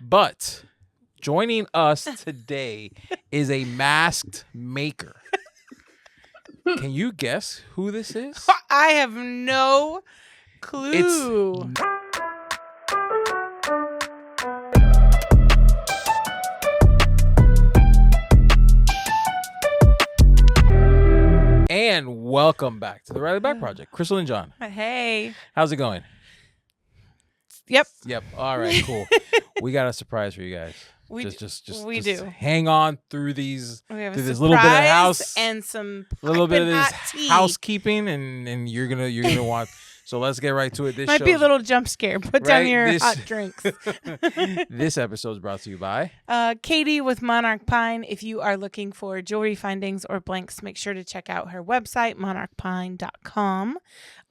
But joining us today is a masked maker. Can you guess who this is? I have no clue. And welcome back to the Riley Back Project. Crystal and John. Hey. How's it going? Yep. All right, cool. We got a surprise for you guys. We just do. Hang on through these. We have Through a this little bit of house and some little bit of this hot tea. housekeeping, and you're gonna want. So let's get right to it. This might be a little jump scare. Put down your hot drinks. This episode is brought to you by Katie with Monarch Pine. If you are looking for jewelry findings or blanks, make sure to check out her website, monarchpine.com.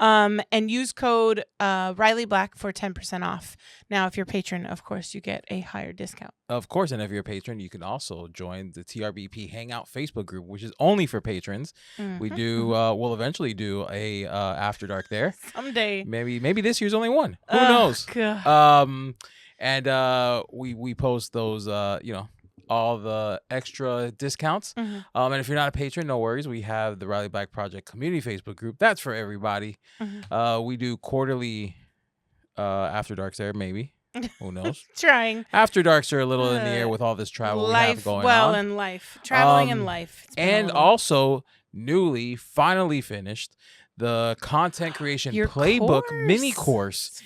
And use code Riley Black for 10% off. Now, if you're a patron, of course, you get a higher discount. Of course, and if you're a patron, you can also join the TRBP Hangout Facebook group, which is only for patrons. Mm-hmm. We do. We'll eventually do a After Dark there someday. Maybe this year's only one. Who knows? God. And we post those. All the extra discounts. Mm-hmm. And if you're not a patron, no worries. We have the Riley Back Project community Facebook group. That's for everybody. Mm-hmm. We do quarterly After Darks there, maybe. Who knows? Trying. After Darks are a little in the air with all this travel we have going on. And life. Traveling and life. And also, finally finished, the content creation playbook mini course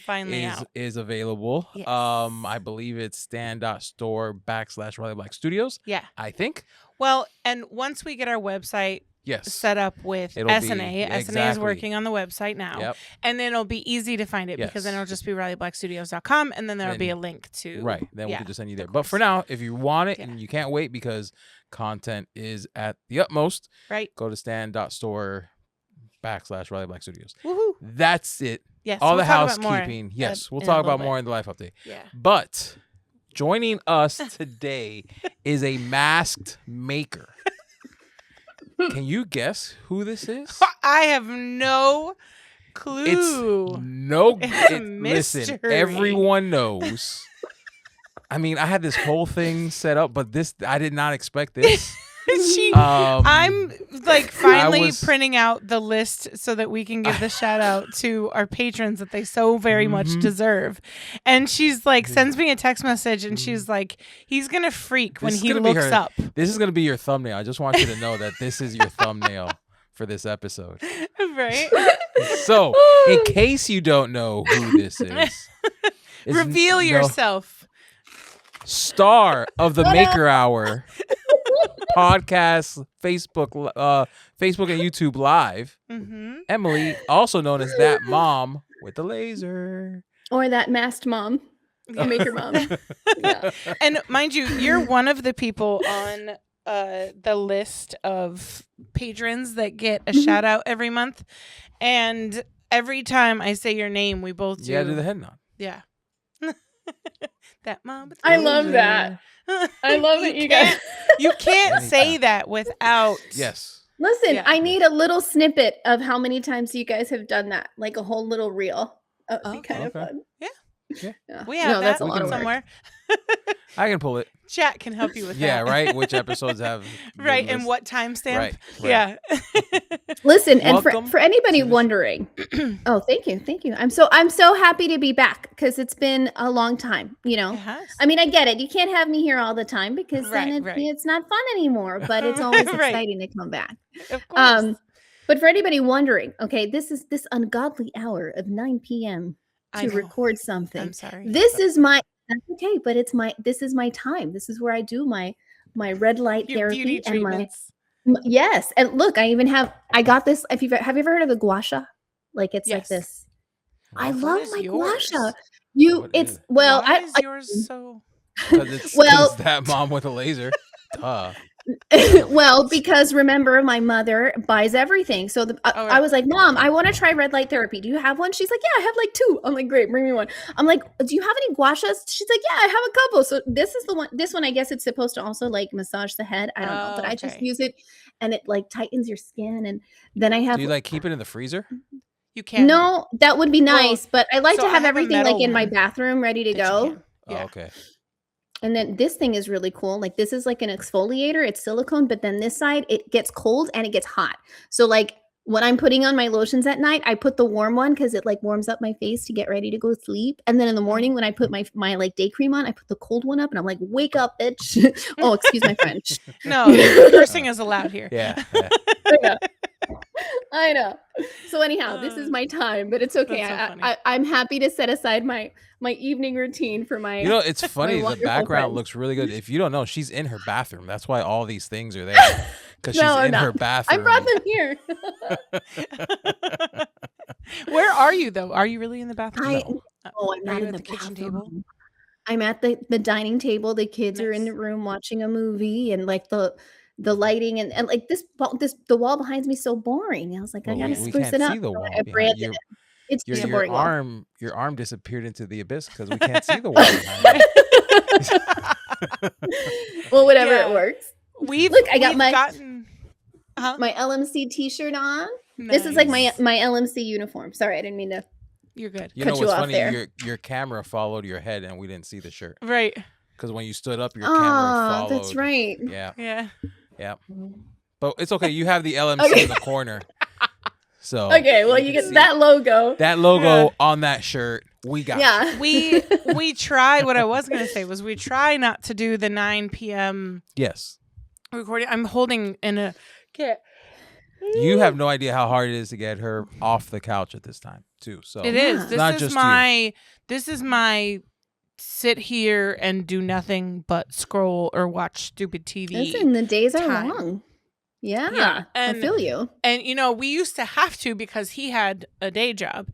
is available. Yes. I believe it's stan.store/Riley Black Studios. Yeah. I think. Well, and once we get our website set up with SNA. SNA is working on the website now. Yep. And then it'll be easy to find it because then it'll just be RileyBlackStudios.com and then there'll be a link to Right. Then we can just send you there. But for now, if you want it and you can't wait because content is at the utmost, go to stan.store/Riley Black Studios. Woohoo. That's it. Yes. All the housekeeping. Yes. We'll talk about more in the life update. Yeah. But joining us today is a masked maker. Can you guess who this is? I have no clue. Listen, everyone knows. I mean, I had this whole thing set up, but I did not expect this. I'm like finally printing out the list so that we can give the shout out to our patrons that they so very much deserve. And she's like, sends me a text message and she's like, he's going to freak when he looks up. This is going to be your thumbnail. I just want you to know that this is your thumbnail for this episode. Right. So in case you don't know who this is. Reveal yourself. Star of the Maker Hour. Podcast, Facebook and YouTube Live. Emily, also known as that mom with the laser, or that masked mom, maker mom. Yeah. And mind you, you're one of the people on the list of patrons that get a shout out every month, and every time I say your name, we both do the head nod. Yeah. That mom with the I love that. I love that you guys. You can't say that without. Yes. Listen, I need a little snippet of how many times you guys have done that, like a whole little reel. That would be kind of fun. Yeah. Yeah. We have that's a lot of somewhere. I can pull it. Chat can help you with that. Yeah, right. Which episodes have right, and what timestamp? Right. Yeah. Listen, and for anybody wondering, oh, thank you. I'm so happy to be back because it's been a long time. You know, I mean, I get it. You can't have me here all the time because then it's not fun anymore. But it's always exciting to come back. Of course. But for anybody wondering, okay, this is this ungodly hour of 9 p.m. to record something. I'm sorry. This is that's okay, but this is my time. This is where I do my red light therapy and yes. And look, I got this. Have you ever heard of the gua sha? Like it's like this. I love my gua sha. Why is yours so? It's that mom with a laser. Duh. Well, because remember, my mother buys everything. So I was like, Mom, I want to try red light therapy. Do you have one? She's like, yeah, I have like 2. I'm like, great, bring me one. I'm like, do you have any gua shas? She's like, yeah, I have a couple. So this is the one. This one, I guess it's supposed to also like massage the head. I don't know, but I just use it and it like tightens your skin. And then I have. Do you like keep it in the freezer? You can. No, that would be nice, but I like to have everything like in my bathroom ready to go. Oh, okay. And then this thing is really cool. Like this is like an exfoliator. It's silicone, but then this side, it gets cold and it gets hot. So like when I'm putting on my lotions at night, I put the warm one because it like warms up my face to get ready to go sleep. And then in the morning when I put my like day cream on, I put the cold one up and I'm like, wake up, bitch. Oh, excuse my French. No, cursing is allowed here. Yeah. I know. So anyhow, this is my time, but it's okay. So I'm happy to set aside my evening routine for my. You know, it's funny. The background friends. looks really good. If you don't know, she's in her bathroom. That's why all these things are there. Because she's in her bathroom. I brought them here. Where are you though? Are you really in the bathroom? I'm not you in at the kitchen bathroom. table. I'm at the dining table. The kids are in the room watching a movie, and like the lighting and like the wall behind me is so boring. I was like, I gotta spruce it up. See the wall It's just a boring wall. Your arm disappeared into the abyss because we can't see the wall behind it. Well, whatever, it works. I got my LMC t-shirt on. Nice. This is like my LMC uniform. Sorry, I didn't mean to. You're good. You know what's funny? Your camera followed your head and we didn't see the shirt. Right. Because when you stood up, your camera followed. That's right. Yeah. But it's okay. You have the LMC in the corner. So okay, well, you get that logo. That logo on that shirt. We got. Yeah. We try. What I was gonna say was we try not to do the 9 p.m. Yes. recording. I'm holding in a kit. You have no idea how hard it is to get her off the couch at this time, too. So it is. This is my sit here and do nothing but scroll or watch stupid TV. Listen, the days are long. Yeah, I feel you. And, you know, we used to have to because he had a day job.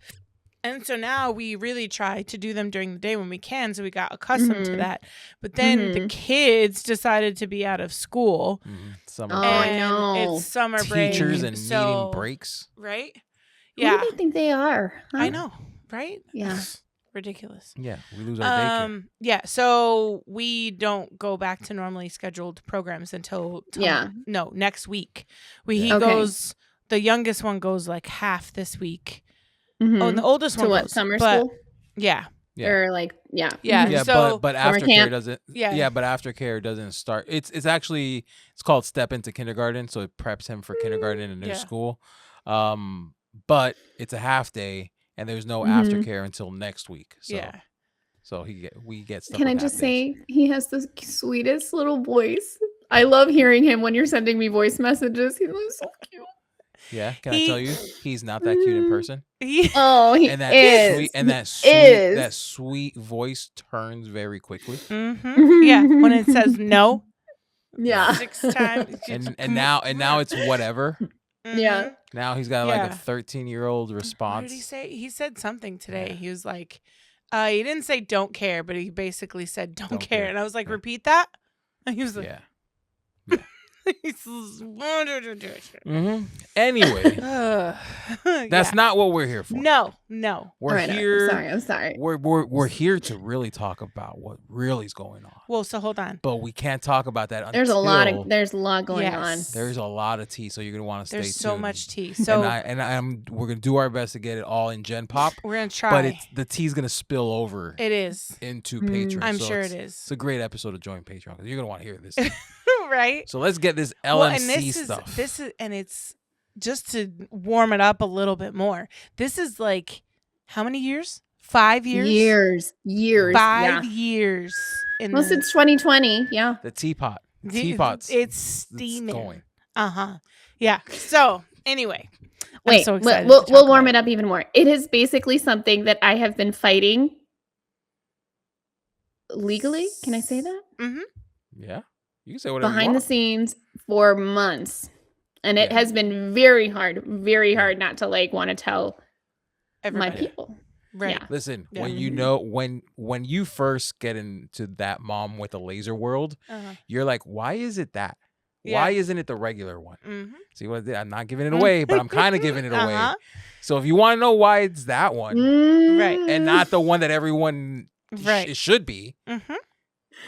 And so now we really try to do them during the day when we can. So we got accustomed to that. But then the kids decided to be out of school. Summer break. I know. It's summer break. Teachers and meeting breaks. Right? Yeah. Who do they think they are? Huh? I know. Right? Yeah. Ridiculous. Yeah, we lose our daycare. Yeah, so we don't go back to normally scheduled programs until next week. Goes. The youngest one goes like half this week. Oh, and the oldest one goes summer school. Yeah. Or like So but aftercare doesn't. Yeah, but aftercare doesn't start. It's called Step Into Kindergarten, so it preps him for kindergarten in their school. But it's a half day. And there's no aftercare until next week. So, so we get stuff. Can I just say he has the sweetest little voice? I love hearing him when you're sending me voice messages. He looks so cute. Yeah, can I tell you, he's not that cute in person. He is. That sweet voice turns very quickly. Yeah, when it says no. Yeah. 6 times. And now it's whatever. Yeah. Now he's got like a 13-year-old response. What did he say? He said something today. Yeah. He was like, he didn't say don't care, but he basically said don't care. And I was like, repeat that? And he was like, Anyway, that's not what we're here for. No. We're here. I'm sorry. We're here to really talk about what really is going on. Well, so hold on. But we can't talk about that until there's a lot going on. There's a lot of tea, so you're gonna want to stay tuned. There's so much tea. So we're gonna do our best to get it all in Gen Pop. We're gonna try. But the tea's gonna spill over. It is into Patreon. I'm sure it is. It's a great episode to join Patreon because you're gonna want to hear this. Right. So let's get this LMC stuff. It's just to warm it up a little bit more. This is like how many years? 5 years. Years. 5 years. It's 2020. Yeah. The teapot. Teapots. It's steaming. It's going. Yeah. So anyway, wait. I'm so excited we'll warm it up even more. It is basically something that I have been fighting legally. Can I say that? Yeah. You can say whatever behind the scenes for months. And it has been very hard not to like want to tell my people. Right. Yeah. Listen, when you first get into that mom with a laser world, you're like, why is it that? Yeah. Why isn't it the regular one? See what I did? I'm not giving it away, but I'm kind of giving it away. So if you want to know why it's that one, right, and not the one that everyone should be,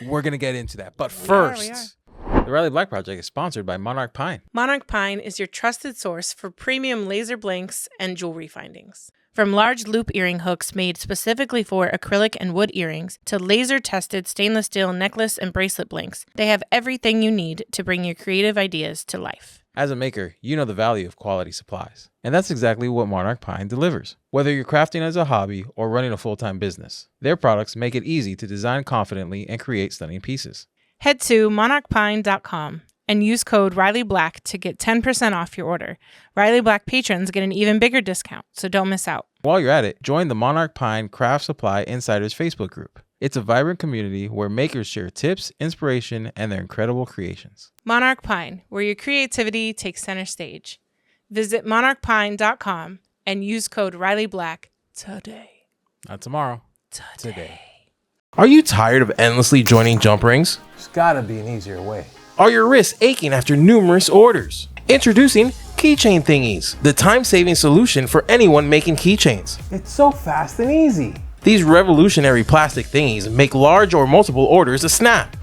we're going to get into that. But first, the Riley Black Project is sponsored by Monarch Pine. Monarch Pine is your trusted source for premium laser blanks and jewelry findings. From large loop earring hooks made specifically for acrylic and wood earrings to laser-tested stainless steel necklace and bracelet blinks, they have everything you need to bring your creative ideas to life. As a maker, you know the value of quality supplies. And that's exactly what Monarch Pine delivers. Whether you're crafting as a hobby or running a full-time business, their products make it easy to design confidently and create stunning pieces. Head to monarchpine.com and use code RileyBlack to get 10% off your order. Riley Black patrons get an even bigger discount, so don't miss out. While you're at it, join the Monarch Pine Craft Supply Insiders Facebook group. It's a vibrant community where makers share tips, inspiration, and their incredible creations. Monarch Pine, where your creativity takes center stage. Visit monarchpine.com and use code RileyBlack today. Not tomorrow. Today. Are you tired of endlessly joining jump rings? There's gotta be an easier way. Are your wrists aching after numerous orders? Introducing Keychain Thingies, the time-saving solution for anyone making keychains. It's so fast and easy. These revolutionary plastic thingies make large or multiple orders a snap.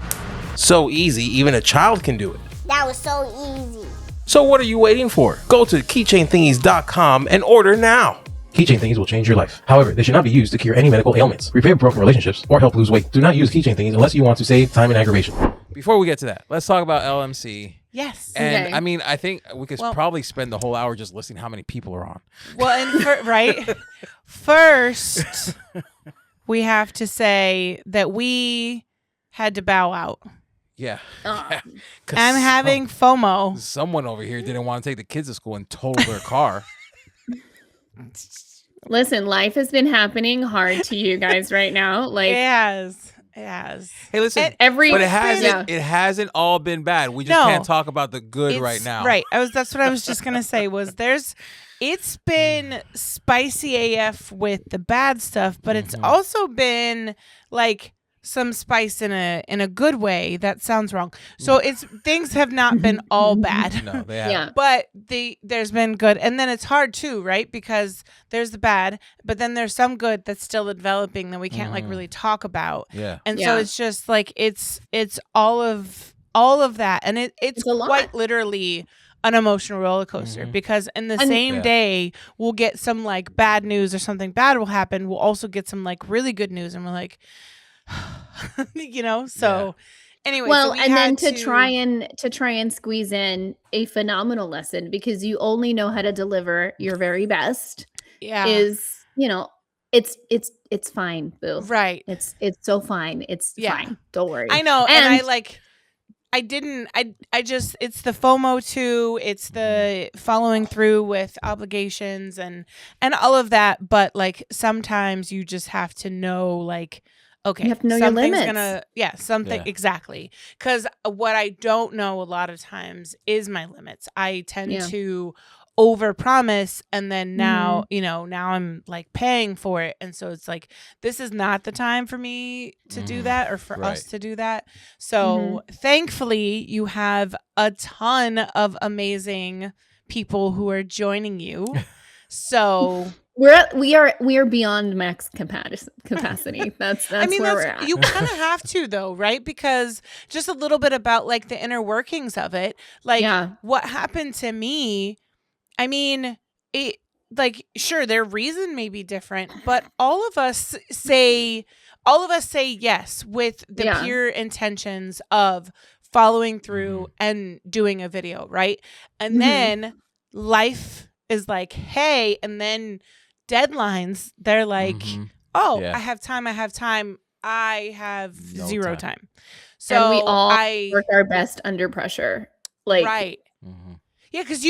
So easy, even a child can do it. That was so easy. So what are you waiting for? Go to keychainthingies.com and order now. Keychain Thingies will change your life. However, they should not be used to cure any medical ailments, repair broken relationships, or help lose weight. Do not use Keychain Thingies unless you want to save time and aggravation. Before we get to that, let's talk about LMC. Yes. And Okay. I mean, I think we could probably spend the whole hour just listing how many people are on. Well, and right? First, we have to say that we had to bow out. Yeah. Oh. 'Cause I'm having FOMO. someone over here didn't want to take the kids to school and total their car. Listen, life has been happening hard to you guys right now. Like Yes. Hey, listen. And every But it hasn't. Yeah. It hasn't all been bad. We just No. can't talk about the good It's- right now. Right. That's what I was just gonna say was it's been spicy AF with the bad stuff, but it's also been like some spice in a good way. That sounds wrong. So things have not been all bad. No, they haven't. Yeah. But there's been good, and then it's hard too, right? Because there's the bad, but then there's some good that's still developing that we can't like really talk about. Yeah. And so Yeah. it's just like it's all of that, and it's a lot. quite literally an emotional roller coaster because in the same Yeah. day we'll get some like bad news or something bad will happen. We'll also get some like really good news, and we're like, So anyway, well, so we and then had to try and squeeze in a phenomenal lesson because you only know how to deliver your very best yeah, is, it's fine, boo. right. It's so fine. It's Yeah. fine. Don't worry. I know, and I just it's the FOMO too. It's the following through with obligations and all of that. But like sometimes you just have to know, like, okay, You have to know your something's limits. Yeah. Exactly. Because what I don't know a lot of times is my limits. I tend Yeah. to overpromise, and then now now I'm like paying for it, and so it's like this is not the time for me to do that or for us Right. to do that. So thankfully you have a ton of amazing people who are joining you. So we are beyond max capacity. That's where we're at. you kind of have to though, right? Because just a little bit about like the inner workings of it, like Yeah. what happened to me. I mean, it like sure their reason may be different, but all of us say yes with the Yeah. pure intentions of following through and doing a video, right? And then life is like, hey, and then deadlines, they're like, oh, Yeah. I have time. I have No zero time. time. So and we all I work our best under pressure. Like right. Yeah, because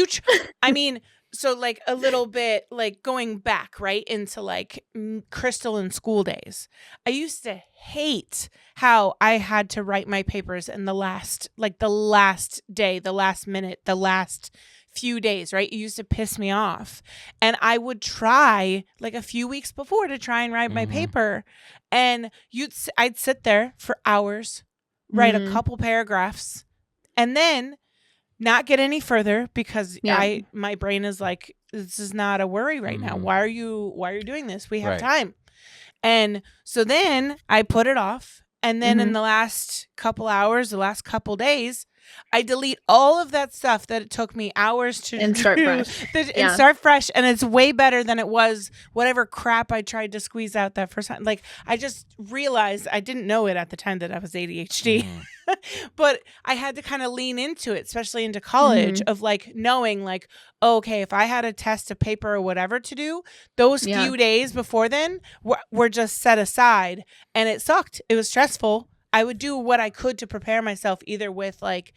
I mean, so like a little bit like going back right into like Crystal and school days. I used to hate how I had to write my papers in the last day, the last minute, the last few days, right? It used to piss me off. And I would try like a few weeks before to try and write my paper. And I'd sit there for hours, write a couple paragraphs, and then not get any further because my brain is like, this is not a worry right now. Why are you doing this? We have Right. time. And so then I put it off. And then in the last couple hours, the last couple days, I delete all of that stuff that it took me hours to And start do, fresh. and start fresh. And it's way better than it was whatever crap I tried to squeeze out that first time. Like, I just realized, I didn't know it at the time that I was ADHD, but I had to kind of lean into it, especially into college, of like knowing like, okay, if I had a test, a paper, or whatever to do, those few days before then were just set aside, and it sucked. It was stressful. I would do what I could to prepare myself, either with like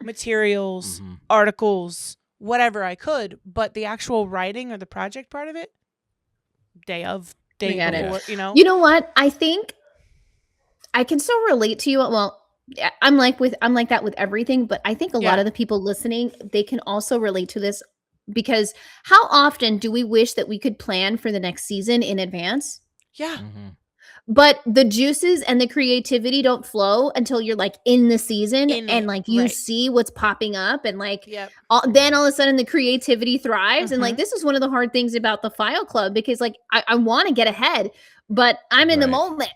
materials, articles, whatever I could, but the actual writing or the project part of it, day before, you know. You know what? I think I can still relate to you. Well, I'm like that with everything, but I think a lot of the people listening, they can also relate to this, because how often do we wish that we could plan for the next season in advance? Yeah. But the juices and the creativity don't flow until you're like in the season and like you see what's popping up, and like then all of a sudden the creativity thrives. And like, this is one of the hard things about the File Club, because like I want to get ahead, but I'm in the moment.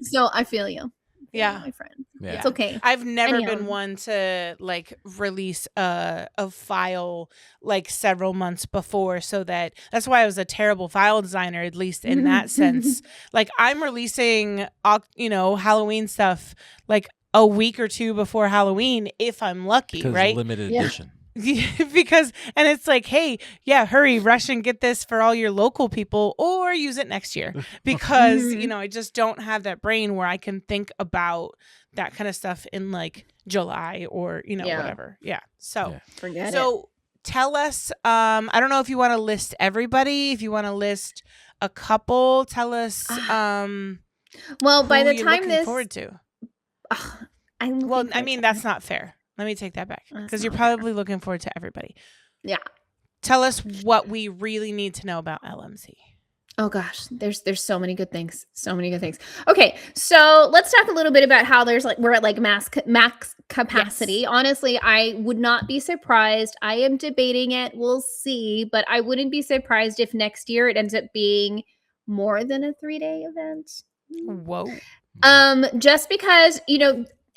So I feel you. Yeah, my friend. Yeah. It's okay. I've never been one to like release a file like several months before, so that's why I was a terrible file designer, at least in that sense. Like, I'm releasing, Halloween stuff like a week or two before Halloween if I'm lucky, because right? Limited edition. Because, and it's like, hey, hurry, rush and get this for all your local people, or use it next year, because I just don't have that brain where I can think about that kind of stuff in like July or whatever. Forget it. So tell us, I don't know if you want to list everybody, if you want to list a couple, tell us well, by the time looking forward to. That's not fair. Let me take that back, because you're probably looking forward to everybody. Yeah. Tell us what we really need to know about LMC. Oh gosh, there's so many good things. So many good things. Okay, so let's talk a little bit about how we're at like max capacity. Yes. Honestly, I would not be surprised. I am debating it. We'll see, but I wouldn't be surprised if next year it ends up being more than a 3-day event. Whoa. Just because,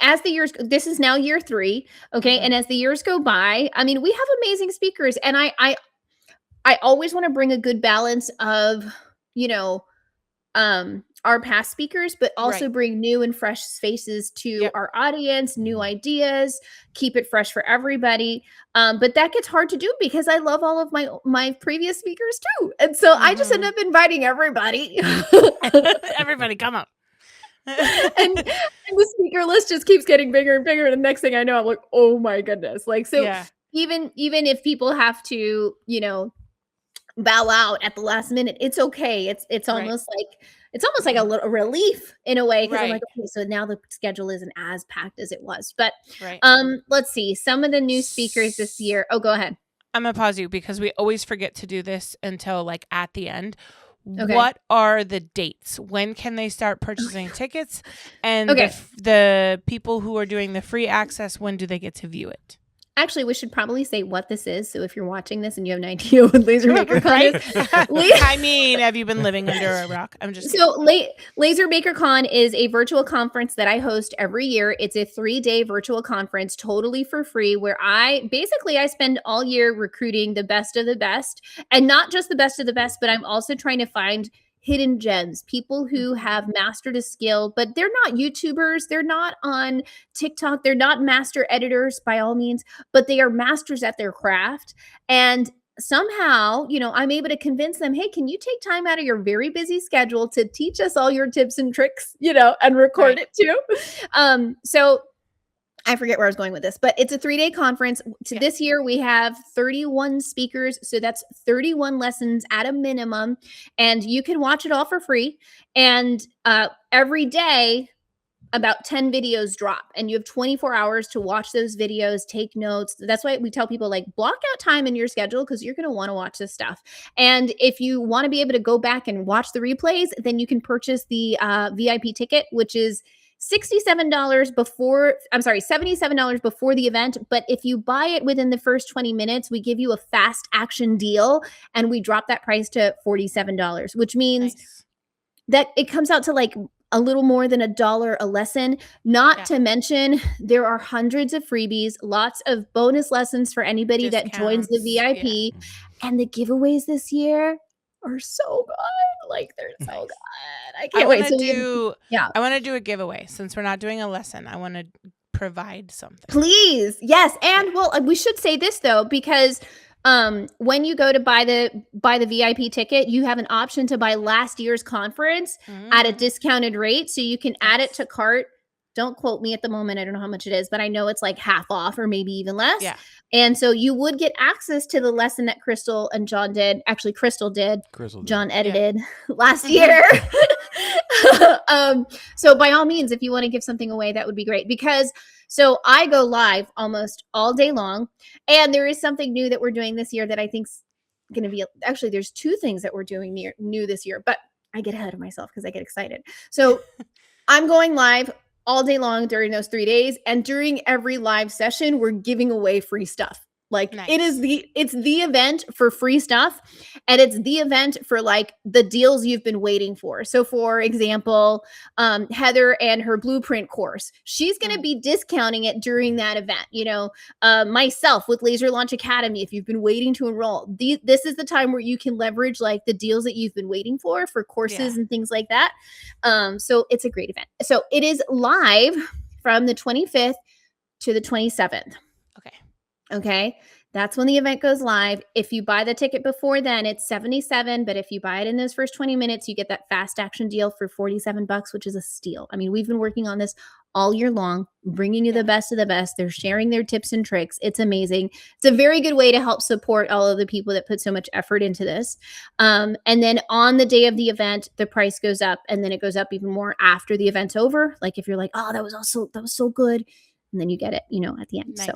as the years, this is now year 3, okay, and as the years go by, I mean, we have amazing speakers, and I always want to bring a good balance of, our past speakers, but also bring new and fresh faces to our audience, new ideas, keep it fresh for everybody. But that gets hard to do because I love all of my previous speakers too, and so I just end up inviting everybody. Everybody, come up. and the speaker list just keeps getting bigger and bigger, and the next thing I know, I'm like, oh my goodness. Like, so even if people have to bow out at the last minute, it's okay. It's almost like a little relief in a way, because I'm like, okay, so now the schedule isn't as packed as it was. But let's see some of the new speakers this year. Oh, go ahead. I'm gonna pause you, because we always forget to do this until like at the end. Okay. What are the dates? When can they start purchasing tickets? And the people who are doing the free access, when do they get to view it? Actually, we should probably say what this is. So if you're watching this and you have an idea what Laser Maker Con is. I mean, have you been living under a rock? I'm just so Laser Maker Con is a virtual conference that I host every year. It's a 3-day virtual conference, totally for free, where I spend all year recruiting the best of the best, and not just the best of the best, but I'm also trying to find hidden gems, people who have mastered a skill, but they're not YouTubers. They're not on TikTok. They're not master editors by all means, but they are masters at their craft. And somehow, I'm able to convince them, hey, can you take time out of your very busy schedule to teach us all your tips and tricks, and record it too. So I forget where I was going with this, but it's a 3-day conference. This year we have 31 speakers. So that's 31 lessons at a minimum, and you can watch it all for free. And every day about 10 videos drop, and you have 24 hours to watch those videos, take notes. That's why we tell people, like, block out time in your schedule, because you're going to want to watch this stuff. And if you want to be able to go back and watch the replays, then you can purchase the VIP ticket, which is $77 before the event. But if you buy it within the first 20 minutes, we give you a fast action deal, and we drop that price to $47, which means that it comes out to like a little more than $1 a lesson. Not to mention, there are hundreds of freebies, lots of bonus lessons for anybody that joins the VIP. Yeah. And the giveaways this year are so good. Like, they're so good. I can't wait. I want to do a giveaway. Since we're not doing a lesson, I want to provide something. Please. Yes. And well, we should say this though, because when you go to buy the VIP ticket, you have an option to buy last year's conference at a discounted rate. So you can add it to cart. Don't quote me at the moment. I don't know how much it is, but I know it's like half off or maybe even less. Yeah. And so you would get access to the lesson that Crystal and John did. Actually, Crystal did. John edited last year. So by all means, if you want to give something away, that would be great, because so I go live almost all day long. And there is something new that we're doing this year that I think's going to be, actually, there's 2 things that we're doing new this year, but I get ahead of myself because I get excited. So I'm going live all day long during those 3 days. And during every live session, we're giving away free stuff. Like it's the event for free stuff. And it's the event for like the deals you've been waiting for. So for example, Heather and her blueprint course, she's going to be discounting it during that event. You know, myself with Laser Launch Academy, if you've been waiting to enroll, this is the time where you can leverage like the deals that you've been waiting for courses and things like that. So it's a great event. So it is live from the 25th to the 27th. Okay. That's when the event goes live. If you buy the ticket before then, it's $77. But if you buy it in those first 20 minutes, you get that fast action deal for $47, which is a steal. I mean, we've been working on this all year long, bringing you the best of the best. They're sharing their tips and tricks. It's amazing. It's a very good way to help support all of the people that put so much effort into this. And then on the day of the event, the price goes up, and then it goes up even more after the event's over. Like if you're like, oh, that was so good. And then you get it, at the end. Nice. So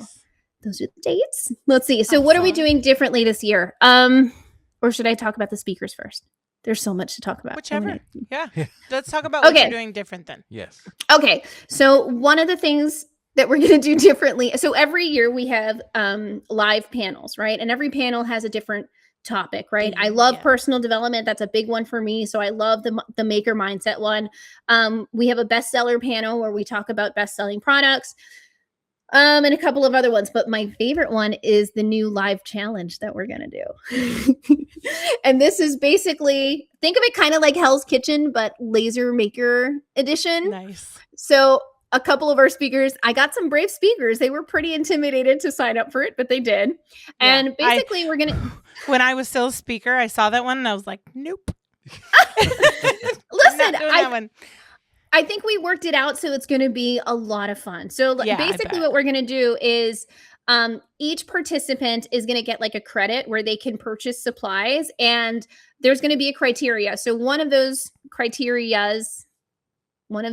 those are the dates. Let's see. So what are we doing differently this year? Or should I talk about the speakers first? There's so much to talk about. Whichever. Yeah. Let's talk about what you're doing different then. Yes. Okay. So one of the things that we're going to do differently. So every year we have live panels, right? And every panel has a different topic, right? I love personal development. That's a big one for me. So I love the maker mindset one. We have a bestseller panel where we talk about best-selling products. And a couple of other ones, but my favorite one is the new live challenge that we're going to do. And this is basically, think of it kind of like Hell's Kitchen, but laser maker edition. Nice. So a couple of our speakers, I got some brave speakers. They were pretty intimidated to sign up for it, but they did. Yeah, and basically we're going to. When I was still a speaker, I saw that one and I was like, nope. Listen, I think we worked it out, so it's going to be a lot of fun. So basically what we're going to do is each participant is going to get like a credit where they can purchase supplies, and there's going to be a criteria. So two of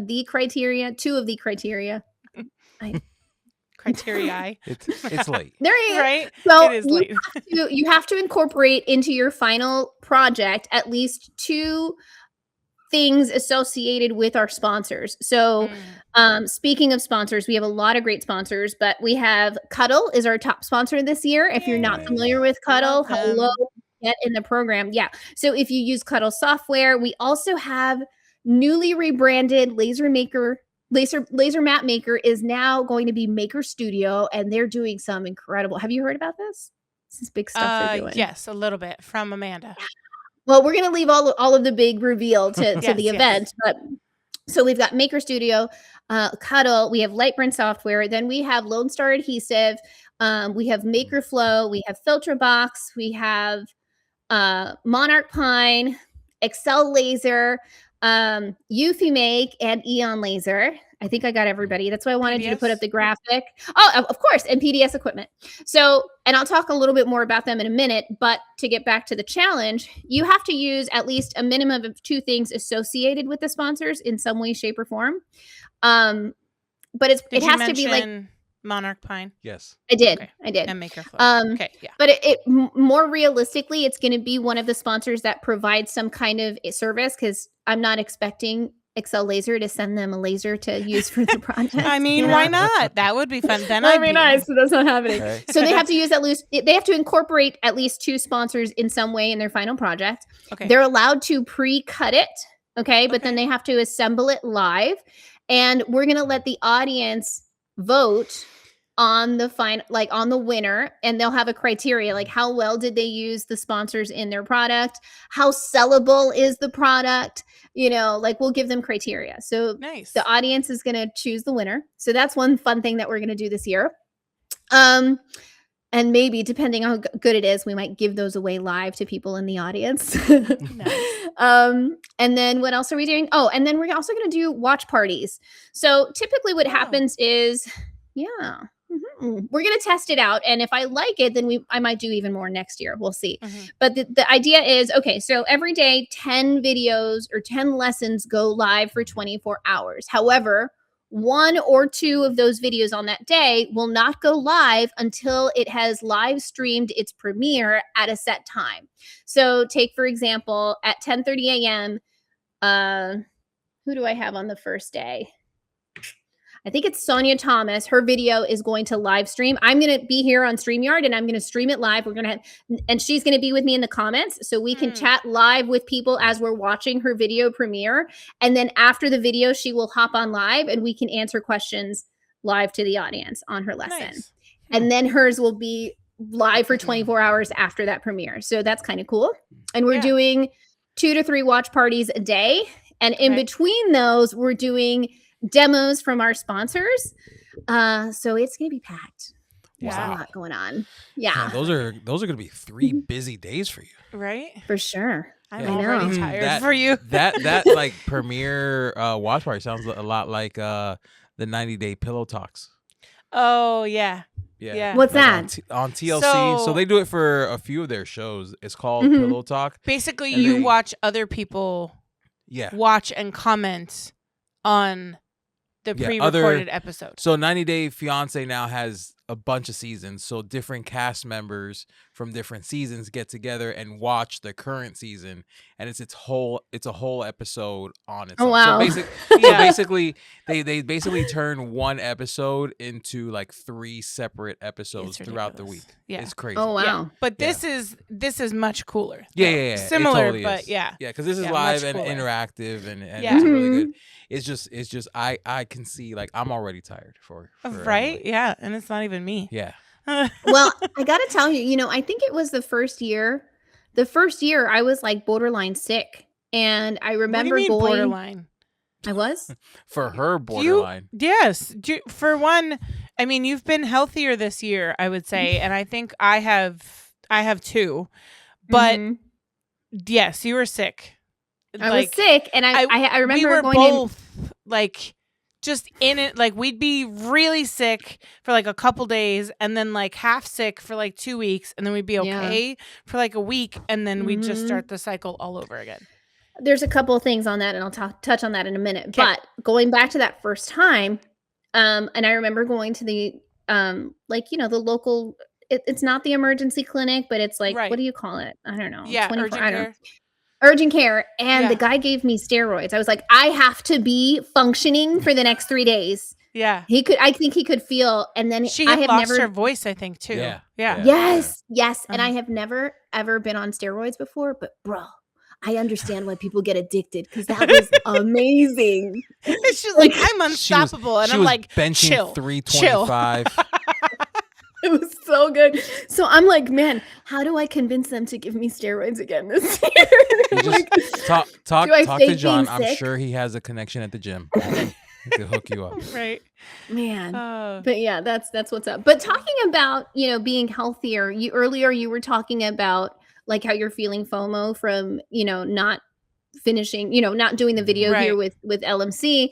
the criteria. Criteria. It's late. There you go. Right? So it is late. You have to incorporate into your final project at least 2 things associated with our sponsors. So speaking of sponsors, we have a lot of great sponsors, but we have Cuddle is our top sponsor this year. If you're not familiar with Cuddle, hello, get in the program. Yeah. So if you use Cuddle software, we also have newly rebranded Laser Map Maker is now going to be Maker Studio, and they're doing some incredible. Have you heard about this? This is big stuff they're doing. Yes, a little bit from Amanda. Well, we're going to leave all of the big reveal to the event. But so we've got Maker Studio, Cuddle, we have Lightburn software, then we have Lone Star Adhesive, we have Maker Flow, we have FilterBox, we have Monarch Pine, Excel Laser, Eufy Make, and Eon Laser. I think I got everybody. That's why I wanted you to put up the graphic. Oh, of course. And PDS equipment. So, and I'll talk a little bit more about them in a minute, but to get back to the challenge, you have to use at least a minimum of 2 things associated with the sponsors in some way, shape, or form. But it has to be like Monarch Pine. Yes, I did. Okay. I did. And Maker Flow. Okay. Yeah. But it more realistically, it's going to be one of the sponsors that provides some kind of service, because I'm not expecting Excel Laser to send them a laser to use for the project. I mean, why not? That would be fun. Then that'd be nice, but that's not happening. Okay. So they have to incorporate at least 2 sponsors in some way in their final project. Okay. They're allowed to pre-cut it Okay. But then they have to assemble it live. And we're going to let the audience vote on the on the winner, and they'll have a criteria like how well did they use the sponsors in their product, how sellable is the product, like we'll give them criteria. So Nice. the audience is going to choose the winner. So that's one fun thing that we're going to do this year. And maybe depending on how good it is, we might give those away live to people in the audience. Nice. And then what else are we doing? Oh, and then we're also going to do watch parties. So typically what happens is, we're going to test it out. And if I like it, then I might do even more next year. We'll see. But the idea is, okay, so every day, 10 videos or 10 lessons go live for 24 hours. However, 1 or 2 of those videos on that day will not go live until it has live streamed its premiere at a set time. So take, for example, at 10:30 a.m., who do I have on the first day? I think it's Sonia Thomas. Her video is going to live stream. I'm going to be here on StreamYard and I'm going to stream it live. And she's going to be with me in the comments so we can chat live with people as we're watching her video premiere. And then after the video, she will hop on live and we can answer questions live to the audience on her lesson. Nice. And then hers will be live for 24 hours after that premiere. So that's kind of cool. And we're doing 2 to 3 watch parties a day. And in between those, we're doing demos from our sponsors. So it's gonna be packed. There's a lot going on. Yeah. Man, those are gonna be 3 busy days for you. Right? For sure. I'm already tired for you. that like premiere watch party sounds a lot like the 90-day pillow talks. Oh yeah. Yeah. What's like that? on TLC? So they do it for a few of their shows. It's called Pillow Talk. Basically, you watch other people watch and comment on the pre-recorded episode. So 90 Day Fiance now has a bunch of seasons. So different cast members from different seasons get together and watch the current season, and it's a whole episode on its own. Wow. So basically they basically turn one episode into like 3 separate episodes throughout the week. Yeah. It's crazy. Oh wow. Yeah. But this is much cooler. Yeah. Similar, it totally but is. yeah. Yeah, because this is live and interactive and it's really good. It's just I can see, like, I'm already tired for right? Emily. Yeah, and it's not even me. Yeah. Well, I got to tell you, I think it was the first year I was like borderline sick. And I remember what do you mean going borderline. I was? For her, borderline. Yes. For one, I mean, you've been healthier this year, I would say, and I think I have too. But yes, you were sick. I was sick, and I remember we were going both like just in it. Like we'd be really sick for like a couple days, and then like half sick for like 2 weeks, and then we'd be okay for like a week, and then we'd just start the cycle all over again. There's a couple of things on that, and I'll touch on that in a minute. Okay. But going back to that first time, and I remember going to the the local. It's not the emergency clinic, but it's like what do you call it? I don't know. Yeah, urgent care. And the guy gave me steroids. I was like, I have to be functioning for the next 3 days. Yeah. I think he could feel. And then she had lost her voice, I think, too. Yeah. Yes. And I have never, ever been on steroids before, but bro, I understand why people get addicted because that was amazing. She's like, I'm unstoppable. And I'm like, benching chill. 325. It was so good. So I'm like, man, how do I convince them to give me steroids again this year? You just talk to John. I'm sure he has a connection at the gym. He could hook you up. Right. Man. But yeah, that's what's up. But talking about, being healthier, earlier you were talking about like how you're feeling FOMO from, not finishing, not doing the video here with LMC.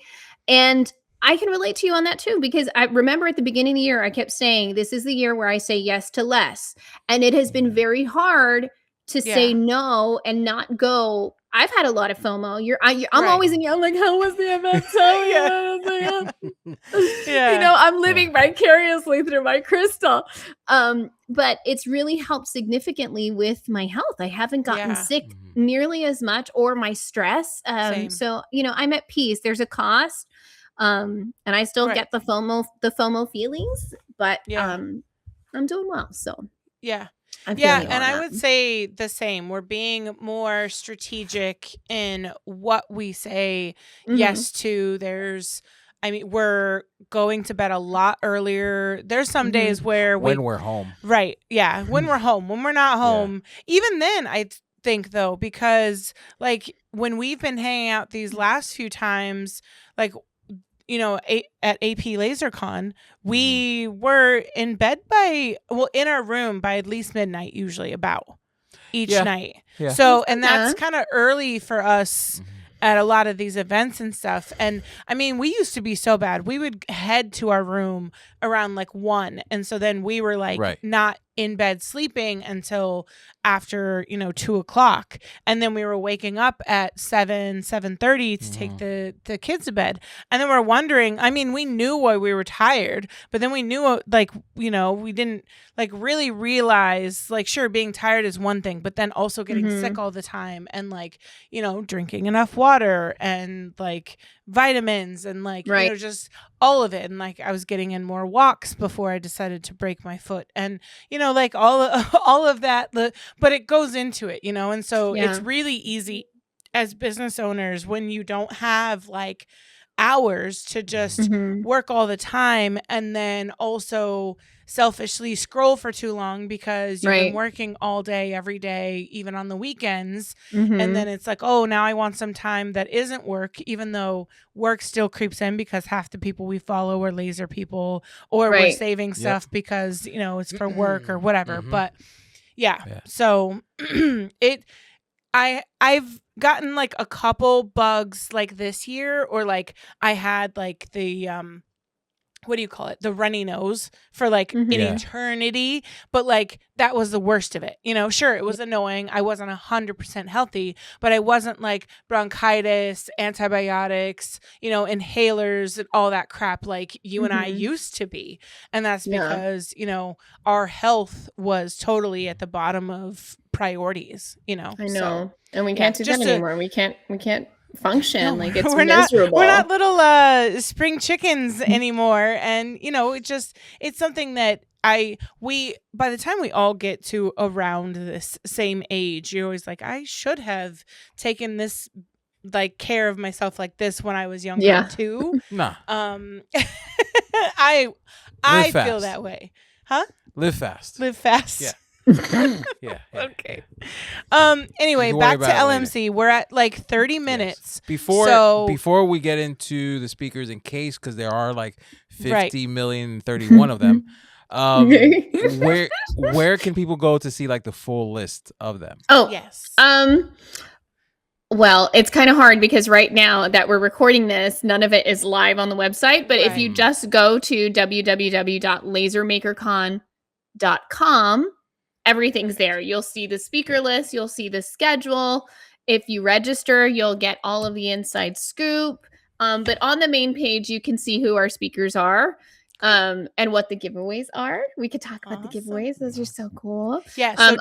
And I can relate to you on that too, because I remember at the beginning of the year, I kept saying, this is the year where I say yes to less. And it has been very hard to say no and not go. I've had a lot of FOMO. I'm always in, I'm like, how was the event? I'm living vicariously through my crystal. But it's really helped significantly with my health. I haven't gotten sick nearly as much, or my stress. So, I'm at peace. There's a cost. And I still get the FOMO feelings, but I'm doing well. So I feel Yeah, you and on I that. would say the same. We're being more strategic in what we say yes to. We're going to bed a lot earlier. There's some days where when we're home. Right. Yeah. When we're home. When we're not home. Even then, I think, though, because like when we've been hanging out these last few times, like, you know, at AP LaserCon, we were in bed in our room by at least midnight, usually about each night. Yeah. So, and that's kind of early for us at a lot of these events and stuff. And I mean, we used to be so bad. We would head to our room around like 1. And so then we were like not in bed sleeping until after, 2:00. And then we were waking up at 7:30 to take the kids to bed. And then we're wondering, I mean, we knew why we were tired, but then we knew we didn't like really realize, like, sure, being tired is one thing, but then also getting sick all the time and like, drinking enough water and like vitamins and like, just all of it. And like, I was getting in more walks before I decided to break my foot and, like all of that, but it goes into it, and so it's really easy as business owners when you don't have like hours to just work all the time and then also selfishly scroll for too long because you've been working all day, every day, even on the weekends. And then it's like, oh, now I want some time that isn't work, even though work still creeps in because half the people we follow are laser people or we're saving stuff because, it's for work or whatever. But so I've gotten like a couple bugs like this year, or like I had like the what do you call it? The runny nose for like an eternity. But like that was the worst of it. Sure, it was annoying. I wasn't 100% healthy, but I wasn't like bronchitis, antibiotics, inhalers and all that crap like you and I used to be. And that's because, our health was totally at the bottom of priorities, I know. So, and we can't do that anymore. We can't function. Like it's we're miserable. We're not little spring chickens anymore. And it's something that by the time we all get to around this same age, you're always like, I should have taken this like care of myself like this when I was younger too. Nah. I feel that way. Huh? Live fast. Yeah. Yeah. Okay. Anyway, back to LMC. Later. We're at like 30 minutes. Before we get into the speakers, in case, because there are like 50 million, 31 of them. Where can people go to see like the full list of them? Oh, yes. Well, it's kind of hard because right now that we're recording this, none of it is live on the website. But if you just go to www.lasermakercon.com, everything's there. You'll see the speaker list. You'll see the schedule. If you register, you'll get all of the inside scoop. But on the main page, you can see who our speakers are and what the giveaways are. We could talk about the giveaways. Those are so cool. Yeah. So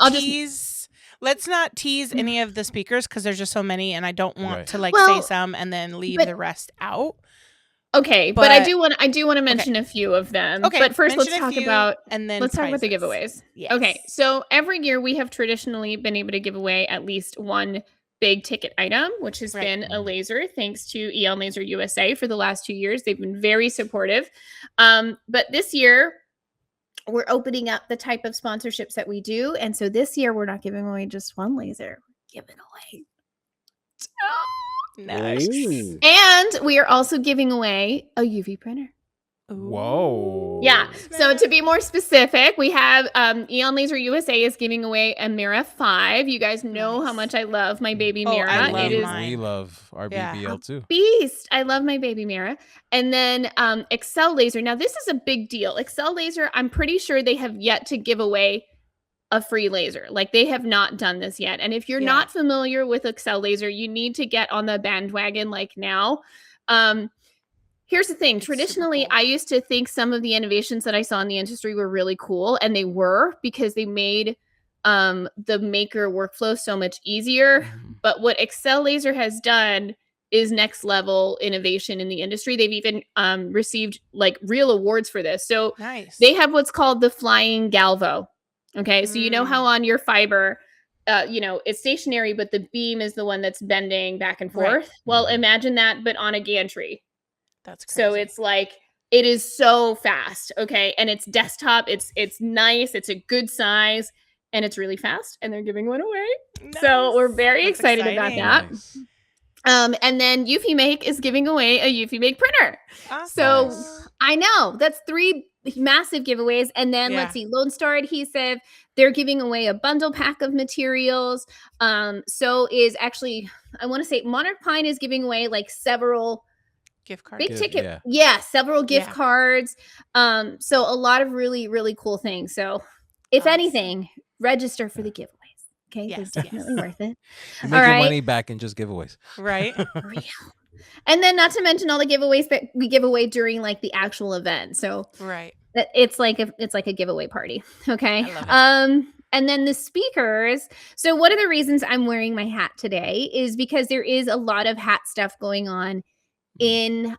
let's not tease any of the speakers because there's just so many, and I don't want to say some and then leave the rest out. Okay, but I do want to mention a few of them. Okay, but first let's talk about the giveaways. Yes. Okay, so every year we have traditionally been able to give away at least one big ticket item, which has been a laser, thanks to Eon Laser USA for the last 2 years. They've been very supportive. But this year we're opening up the type of sponsorships that we do, and so this year we're not giving away just one laser. We're giving away nice. And we are also giving away a UV printer. Whoa. Yeah. So to be more specific, we have Eon Laser USA is giving away a Mira 5. You guys know how much I love my baby Mira. We love our BBL too. Beast. I love my baby Mira. And then Excel Laser. Now this is a big deal. Excel Laser, I'm pretty sure they have yet to give away a free laser. Like they have not done this yet. And if you're not familiar with Excel Laser, you need to get on the bandwagon like now. Here's the thing. Traditionally, I used to think some of the innovations that I saw in the industry were really cool, and they were because they made the maker workflow so much easier. But what Excel Laser has done is next level innovation in the industry. They've even received like real awards for this. So they have what's called the Flying Galvo. Okay. So you know how on your fiber, it's stationary, but the beam is the one that's bending back and forth. Right. Well, imagine that, but on a gantry. That's crazy. So it's like, it is so fast. Okay. And it's desktop. It's nice. It's a good size and it's really fast and they're giving one away. Nice. So we're very That's excited exciting. about that. Nice. And then Eufy Make is giving away a Eufy Make printer. Awesome. So Nice. I know that's 3 massive giveaways. And then let's see, Lone Star Adhesive, they're giving away a bundle pack of materials. So is actually, I want to say Monarch Pine is giving away like several gift card. big ticket. Yeah. Several gift cards. So a lot of really, really cool things. So if anything, register for the giveaways. Okay. Yes, It's definitely worth it. You make All your right. money back in just giveaways. Right. Real. And then not to mention all the giveaways that we give away during like the actual event. So Right. it's like a giveaway party. Okay. I love And then the speakers. So one of the reasons I'm wearing my hat today is because there is a lot of hat stuff going on in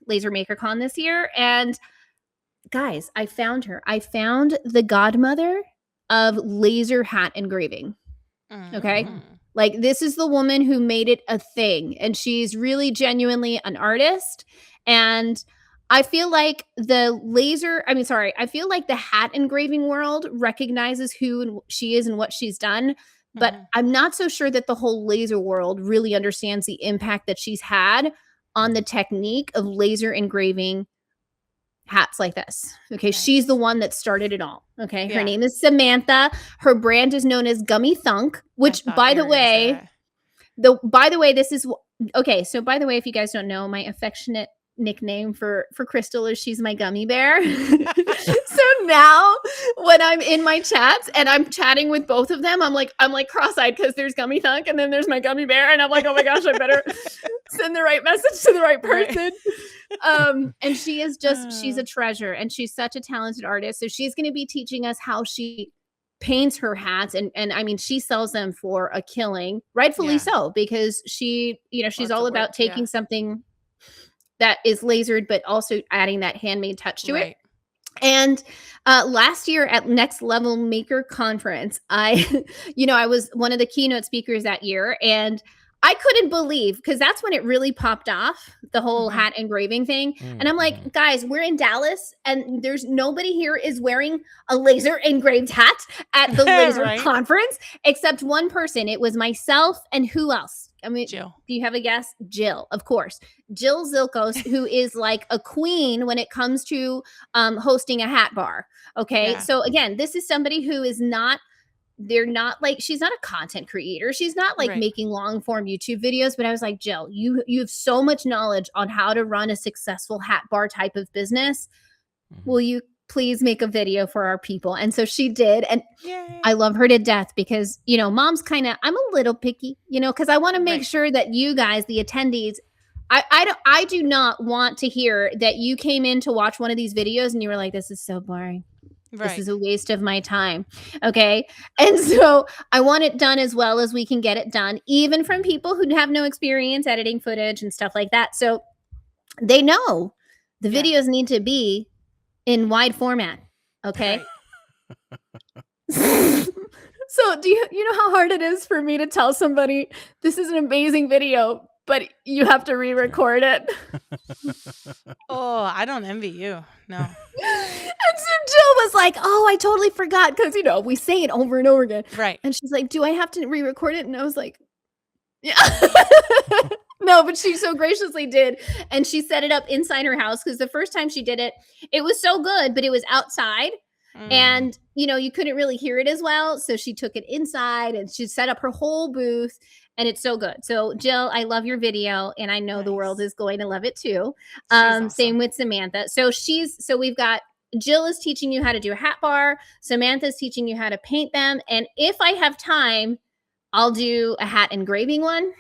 Laser Maker Con this year. And guys, I found her. I found the godmother of laser hat engraving. Okay. Mhm. Like this is the woman who made it a thing and she's really genuinely an artist. And I feel like I feel like the hat engraving world recognizes who she is and what she's done. But I'm not so sure that the whole laser world really understands the impact that she's had on the technique of laser engraving hats like this. Okay. Nice. She's the one that started it all. Okay. Her Yeah. name is Samantha. Her brand is known as Gummy Thunk, which by the way, this is okay. So by the way, if you guys don't know, my affectionate nickname for Crystal is she's my gummy bear. So now when I'm in my chats and I'm chatting with both of them, I'm like cross-eyed because there's Gummy Thunk and then there's my gummy bear. And I'm like, oh my gosh, I better send the right message to the right person. And she is she's a treasure and she's such a talented artist. So she's going to be teaching us how she paints her hats and I mean she sells them for a killing, rightfully so, because she's all about taking something that is lasered but also adding that handmade touch to it. And last year at Next Level Maker Conference, I was one of the keynote speakers that year, and I couldn't believe, because that's when it really popped off, the whole hat engraving thing. And I'm like, guys, we're in Dallas and there's nobody here is wearing a laser engraved hat at the laser conference except one person. It was myself and who else? I mean, Jill. Do you have a guess? Jill, of course. Jill Zilkos, who is like a queen when it comes to hosting a hat bar. Okay. Yeah. So again, this is somebody who is she's not a content creator. She's not like making long form YouTube videos, but I was like, Jill, you have so much knowledge on how to run a successful hat bar type of business. Will you please make a video for our people? And so she did. And I love her to death because, mom's I'm a little picky, because I want to make sure that you guys, the attendees, I do not want to hear that you came in to watch one of these videos and you were like, this is so boring. This is a waste of my time. Okay. And so I want it done as well as we can get it done, even from people who have no experience editing footage and stuff like that. So they know the videos need to be in wide format. Okay. So do you know how hard it is for me to tell somebody this is an amazing video, but you have to re-record it? Oh, I don't envy you. No. And so Jill was like, oh, I totally forgot. Because, we say it over and over again. Right. And she's like, do I have to re-record it? And I was like, yeah. No, but she so graciously did. And she set it up inside her house because the first time she did it, it was so good, but it was outside. And, you couldn't really hear it as well. So she took it inside and she set up her whole booth. And it's so good. So Jill, I love your video. And I know the world is going to love it too. Awesome. Same with Samantha. So we've got Jill is teaching you how to do a hat bar. Samantha's teaching you how to paint them. And if I have time, I'll do a hat engraving one,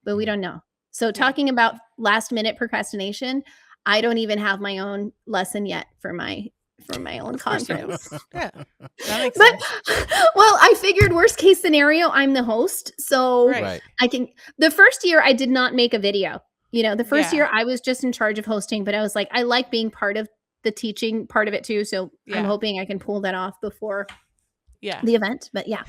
but we don't know. So talking about last minute procrastination, I don't even have my own lesson yet for my own conference. Yeah, that makes But sense. well, I figured worst case scenario, I'm the host. So I can, the first year I did not make a video. The first year I was just in charge of hosting, but I was like, I like being part of the teaching part of it too. So I'm hoping I can pull that off before Yeah. the event, but yeah.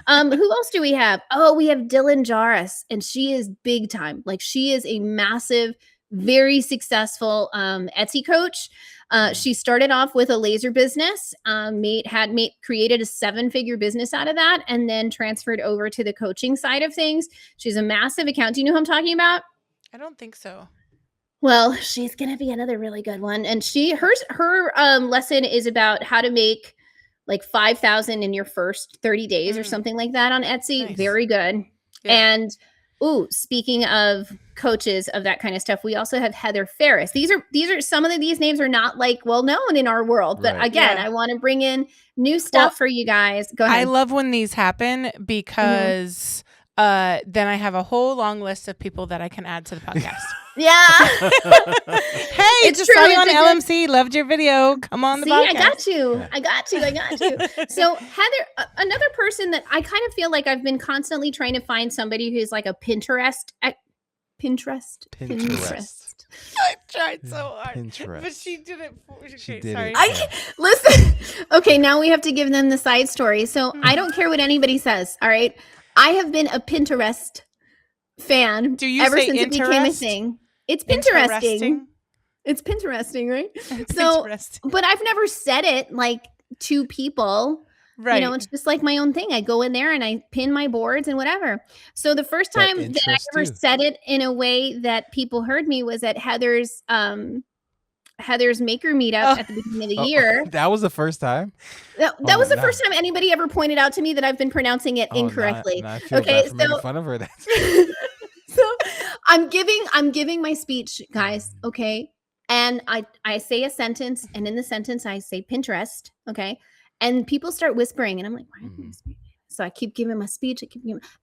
Who else do we have? Oh, we have Dylan Jarris, and she is big time. Like, she is a massive, very successful Etsy coach. She started off with a laser business, created a 7-figure business out of that, and then transferred over to the coaching side of things. She's a massive account. Do you know who I'm talking about? I don't think so. Well, she's gonna be another really good one, and her lesson is about how to make like 5,000 in your first 30 days or something like that on Etsy. Nice. Very good. Yeah. And speaking of coaches of that kind of stuff, we also have Heather Ferris. These are some of these names are not like well known in our world, but Right. again, Yeah. I want to bring in new stuff for you guys. Go ahead. I love when these happen because then I have a whole long list of people that I can add to the podcast. Yeah. Hey, It's just true, saw you it's on a good- LMC. Loved your video. Come on the See, podcast. I got you. So Heather, another person that I kind of feel like I've been constantly trying to find somebody who's like a Pinterest. I tried so hard. Pinterest. But she did it. She Okay, did sorry. it. Listen. Okay, now we have to give them the side story. So I don't care what anybody says. All right, I have been a Pinterest fan Do you ever say since it became a interest? thing. It's Pinteresting. Interesting. It's Pinteresting, right? So, Interesting. but I've never said it like to people. Right. You know, it's just like my own thing. I go in there and I pin my boards and whatever. So the first That time that I interests ever you. said it in a way that people heard me was at Heather's Maker meetup at the beginning of the year. That was the first time. That Oh, was the no. first time anybody ever pointed out to me that I've been pronouncing it incorrectly. Now I feel Okay, bad for making so- fun of her. That's So I'm giving my speech, guys, okay? And I say a sentence, and in the sentence I say Pinterest, okay? And people start whispering, and I'm like, why are you whispering? So I keep giving my speech.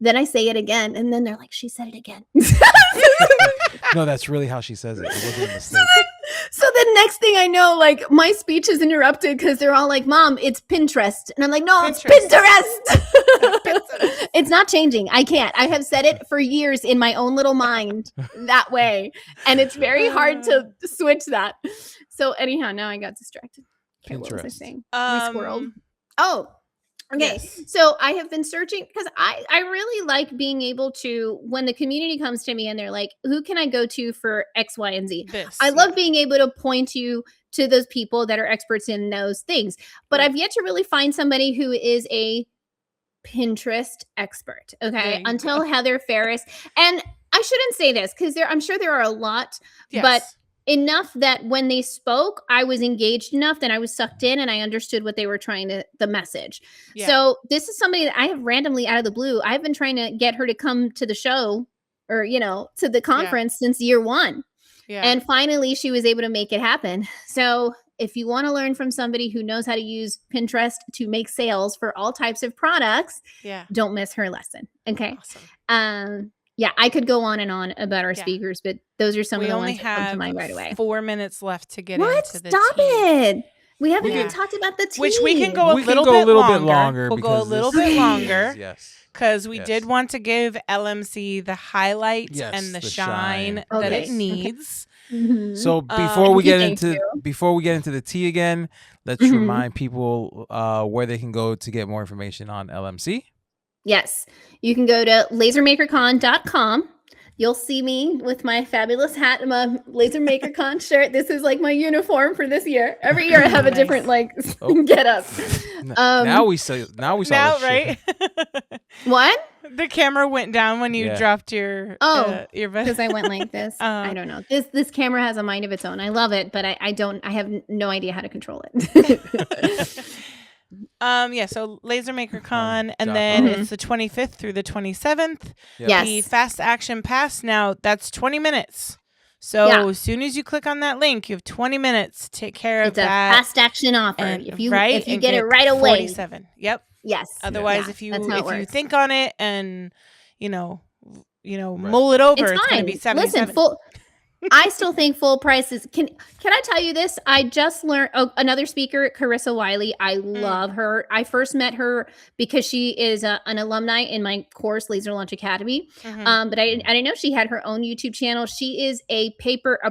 Then I say it again, and then they're like, she said it again. no, that's really how she says it. It wasn't a mistake. So the next thing I know, like my speech is interrupted because they're all like, Mom, it's Pinterest. And I'm like, no, it's Pinterest. It's not changing. I can't. I have said it for years in my own little mind that way. And it's very hard to switch that. So anyhow, now I got distracted. Okay, what was I Pinterest. saying? We squirreled. Oh, okay. Yes. So I have been searching because I really like being able to, when the community comes to me and they're like, who can I go to for X, Y, and Z? I love being able to point you to those people that are experts in those things. But I've yet to really find somebody who is a Pinterest expert. Okay. Until Heather Ferris. And I shouldn't say this because I'm sure there are a lot, but enough that when they spoke, I was engaged enough that I was sucked in and I understood what they were the message. Yeah. So this is somebody that I have randomly out of the blue. I've been trying to get her to come to the show or, to the conference since year 1. Yeah. And finally she was able to make it happen. So if you want to learn from somebody who knows how to use Pinterest to make sales for all types of products, don't miss her lesson. Okay. Awesome. Yeah, I could go on and on about our speakers, but those are some of the ones that come to mind right away. 4 minutes left to get What? into the Stop tea. it. We haven't even talked about the tea. Which we can go a We little can go bit a little longer. bit longer. We'll go a because little this- bit longer. Yes. Because we did want to give LMC the highlight Yes, and the the shine shine. that Okay. it needs. Mhm. So before we get thank into you. the tea again, let's Mhm. remind people where they can go to get more information on LMC. Yes, you can go to lasermakercon.com. You'll see me with my fabulous hat and my Laser Maker Con shirt. This is like my uniform for this year. Every year I have a different get up. Now we saw. Now we saw. Now, this shit. right? What? The camera went down when you dropped your earbud. Because I went like this. I don't know. This camera has a mind of its own. I love it, but I have no idea how to control it. So Laser Maker Con, and then it's the 25th through the 27th. Yep. Yes. The Fast Action Pass, now that's 20 minutes. So as soon as you click on that link, you have 20 minutes to take care It's of a that. fast action offer. And, If you and get it right away. 47. Yep. Yes. Otherwise, Yeah, if you that's how it works. think on it and mull it over, it's going to be 77. Listen, I still think full price is. Can I tell you this? I just learned another speaker, Carissa Wiley. I love her. I first met her because she is an alumni in my course, Laser Launch Academy. But I didn't know she had her own YouTube channel. She is a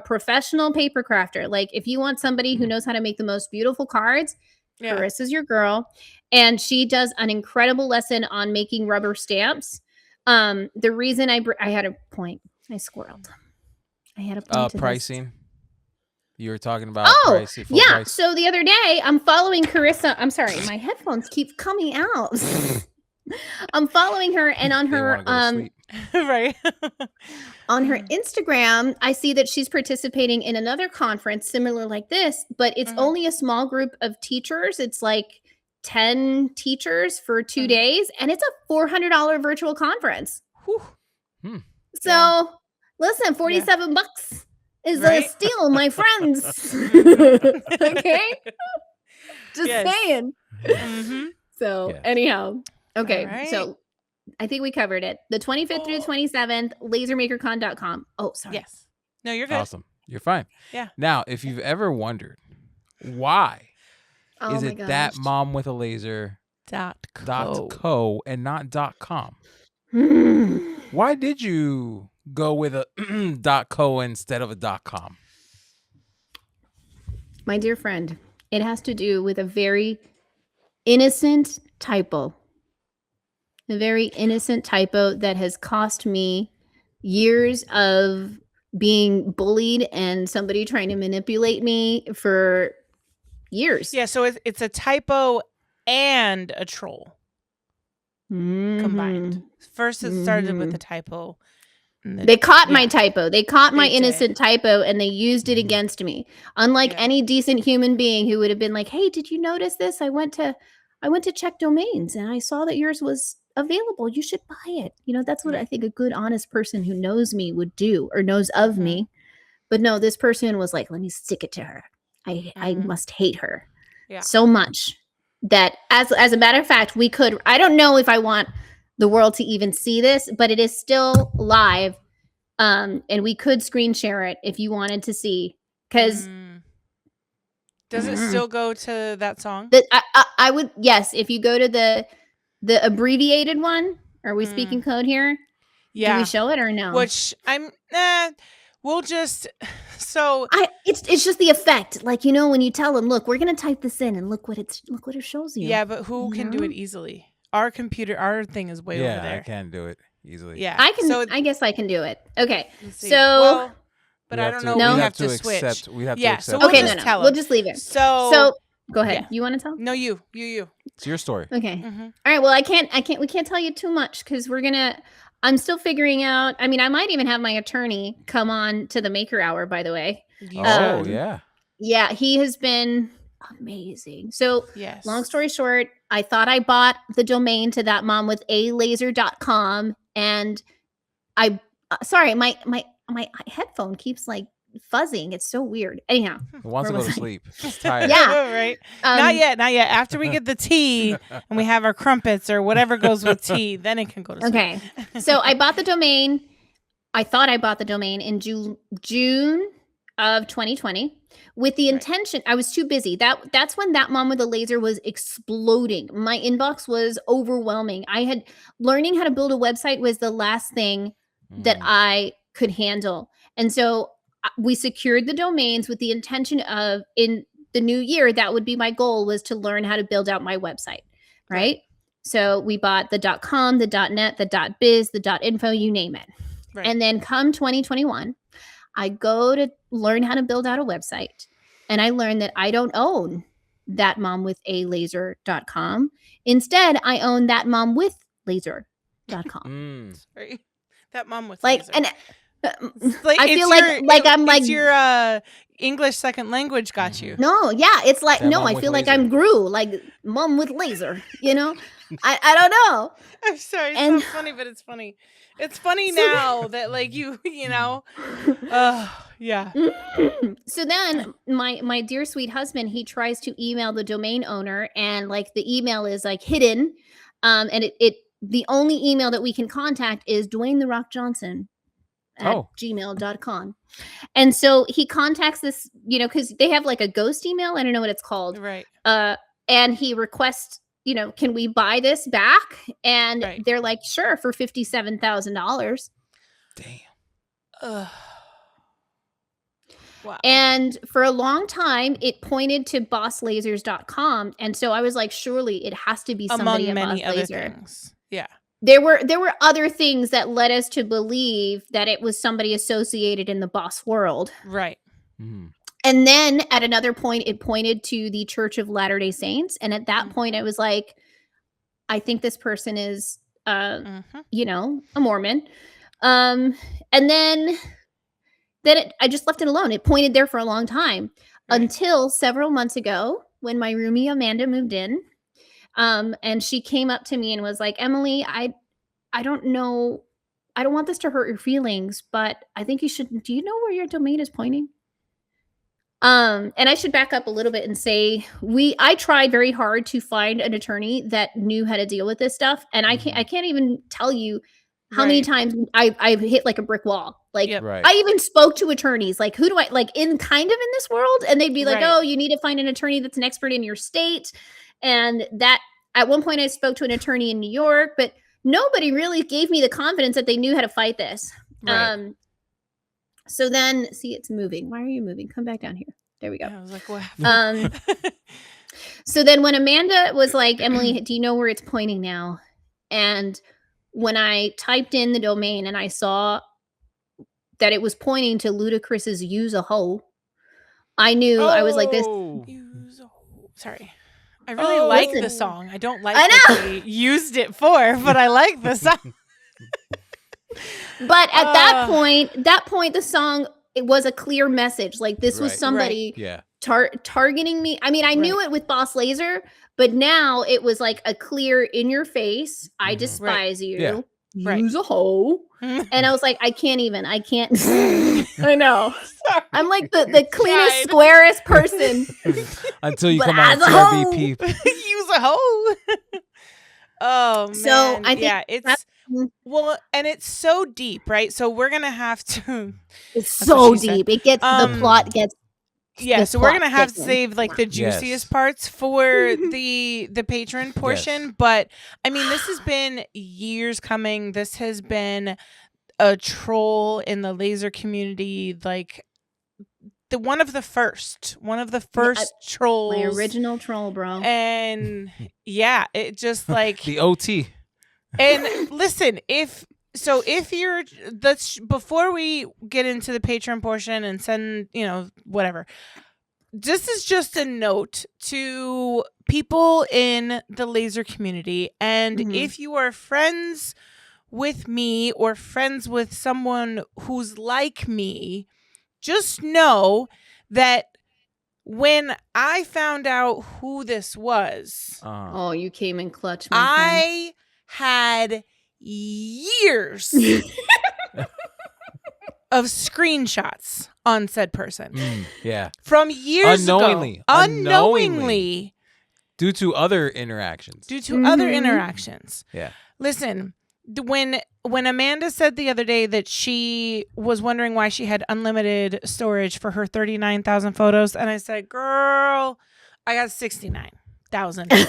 professional paper crafter. Like if you want somebody who knows how to make the most beautiful cards, Carissa's your girl. And she does an incredible lesson on making rubber stamps. The reason I had a point. I squirreled. I had a point to pricing. This. You were talking about pricing. Yeah. Price. So the other day, I'm following Carissa. I'm sorry, my headphones keep coming out. I'm following her, and on her right on her Instagram, I see that she's participating in another conference similar like this, but it's only a small group of teachers. It's like 10 teachers for 2 days, and it's a $400 virtual conference. So listen, 47 bucks is a steal, my friends. Okay, just saying. So anyhow, okay, so I think we covered it. The 25th through the 27th, lasermakercon.com. Oh, sorry. Yes. No, you're good. Awesome. You're fine. Yeah. Now, if you've ever wondered why is it that mom with a laser .co and not .com? Why did you go with a .co instead of a .com? My dear friend, it has to do with a very innocent typo. A very innocent typo that has cost me years of being bullied and somebody trying to manipulate me for years. Yeah, so it's a typo and a troll combined. First, it started with a typo. They caught my typo. They caught my innocent typo, and they used it against me. Unlike any decent human being who would have been like, "Hey, did you notice this? I went to check domains, and I saw that yours was available. You should buy it." You know, that's what I think a good, honest person who knows me would do or knows of me. But no, this person was like, "Let me stick it to her. I must hate her so much that as a matter of fact, we could. I don't know if I want the world to even see this, but it is still live, and we could screen share it if you wanted to see. Because does it still go to that song? I would, yes. If you go to the abbreviated one, are we speaking code here? Yeah. Do we show it or no? Which we'll just it's just the effect, like, you know, when you tell them, look, we're gonna type this in and look what it shows you. Yeah, but who can do it easily? Our thing is way over there. I can do it easily. Yeah, I can. So I guess I can do it. Okay, so but I don't know. No? We have to switch. We have to accept. So we'll just tell we'll just leave it. So go ahead. You want to tell? No, you. It's your story. Okay. All right. Well, we can't tell you too much because I'm still figuring out. I mean, I might even have my attorney come on to the Maker Hour, by the way. Oh, yeah. Yeah, he has been amazing. So long story short, I thought I bought the domain to thatmomwithalaser.com, and sorry, my headphone keeps like fuzzing. It's so weird. Anyhow, it wants to go to sleep. It's tired. Yeah, right. Not yet. After we get the tea and we have our crumpets or whatever goes with tea, then it can go to sleep. Okay. So I bought the domain. I thought I bought the domain in June of 2020 with the intention. I was too busy. That's when That Mom with a Laser was exploding. My inbox was overwhelming. Learning how to build a website was the last thing that I could handle. And so we secured the domains with the intention of, in the new year, that would be my goal, was to learn how to build out my website. Right. So we bought the .com, the .net, the .biz, the .info, you name it. Right. And then come 2021, I go to learn how to build out a website, and I learned that I don't own thatmomwithalaser.com. Instead, I own thatmomwithlaser.com. Sorry. That Mom with like laser. And like, I feel like I'm like your English second language got you. No, yeah, it's like no, I feel like I'm Gru, like Mom with Laser, you know? I don't know. I'm sorry, it's not funny, but it's funny. It's funny now that like you know. Yeah. So then my dear sweet husband, he tries to email the domain owner, and like the email is like hidden. And it the only email that we can contact is Dwayne The Rock Johnson at gmail.com. And so he contacts this, you know, because they have like a ghost email. I don't know what it's called. Right. And he requests, you know, can we buy this back? And they're like, sure, for $57,000. Damn. Wow. And for a long time, it pointed to bosslasers.com. And so I was like, surely it has to be somebody Among at many Boss other Laser. things. Yeah. There were other things that led us to believe that it was somebody associated in the boss world. Right. Mm. And then at another point, it pointed to the Church of Latter-day Saints. And at that point, I was like, I think this person is, a Mormon. And then I just left it alone. It pointed there for a long time until several months ago when my roomie Amanda moved in. And she came up to me and was like, Emily, I don't know. I don't want this to hurt your feelings, but I think you should. Do you know where your domain is pointing? And I should back up a little bit and say I tried very hard to find an attorney that knew how to deal with this stuff. And I can't even tell you how many times I've hit like a brick wall. Like I even spoke to attorneys, like who do I like in this world? And they'd be like, oh, you need to find an attorney that's an expert in your state. And that at one point I spoke to an attorney in New York, but nobody really gave me the confidence that they knew how to fight this. Right. So then, see, it's moving. Why are you moving? Come back down here. There we go. Yeah, I was like, what happened? So then when Amanda was like, Emily, do you know where it's pointing now? And when I typed in the domain and I saw that it was pointing to Ludacris's Use a Hoe, I knew I was like this. Use a hoe. Sorry. I really like the song. I don't like what they used it for, but I like the song. But at that point, the song, it was a clear message. Like this was somebody targeting me. I mean, I knew it with Boss Laser, but now it was like a clear in your face. I despise you. Yeah. Use a hoe. And I was like, I can't. I know. I'm like the cleanest, squarest person. Until you come out of TRBP. Use a hoe. Oh, man. So I think it's well, and it's so deep, right? So we're gonna have to. It's so deep. It gets the plot gets. Yeah, so we're gonna have to save like the juiciest parts for the patron portion. Yes. But I mean, this has been years coming. This has been a troll in the laser community, like one of the first trolls, my original troll, bro. And yeah, it just like the OT. And listen, if you're before we get into the Patreon portion and send, whatever, this is just a note to people in the laser community. And if you are friends with me or friends with someone who's like me, just know that when I found out who this was, oh, you came in clutch, my friend. I had years of screenshots on said person. From years ago. Unknowingly. Due to other interactions. Yeah. Listen, when Amanda said the other day that she was wondering why she had unlimited storage for her 39,000 photos, and I said, girl, I got 69,000 photos.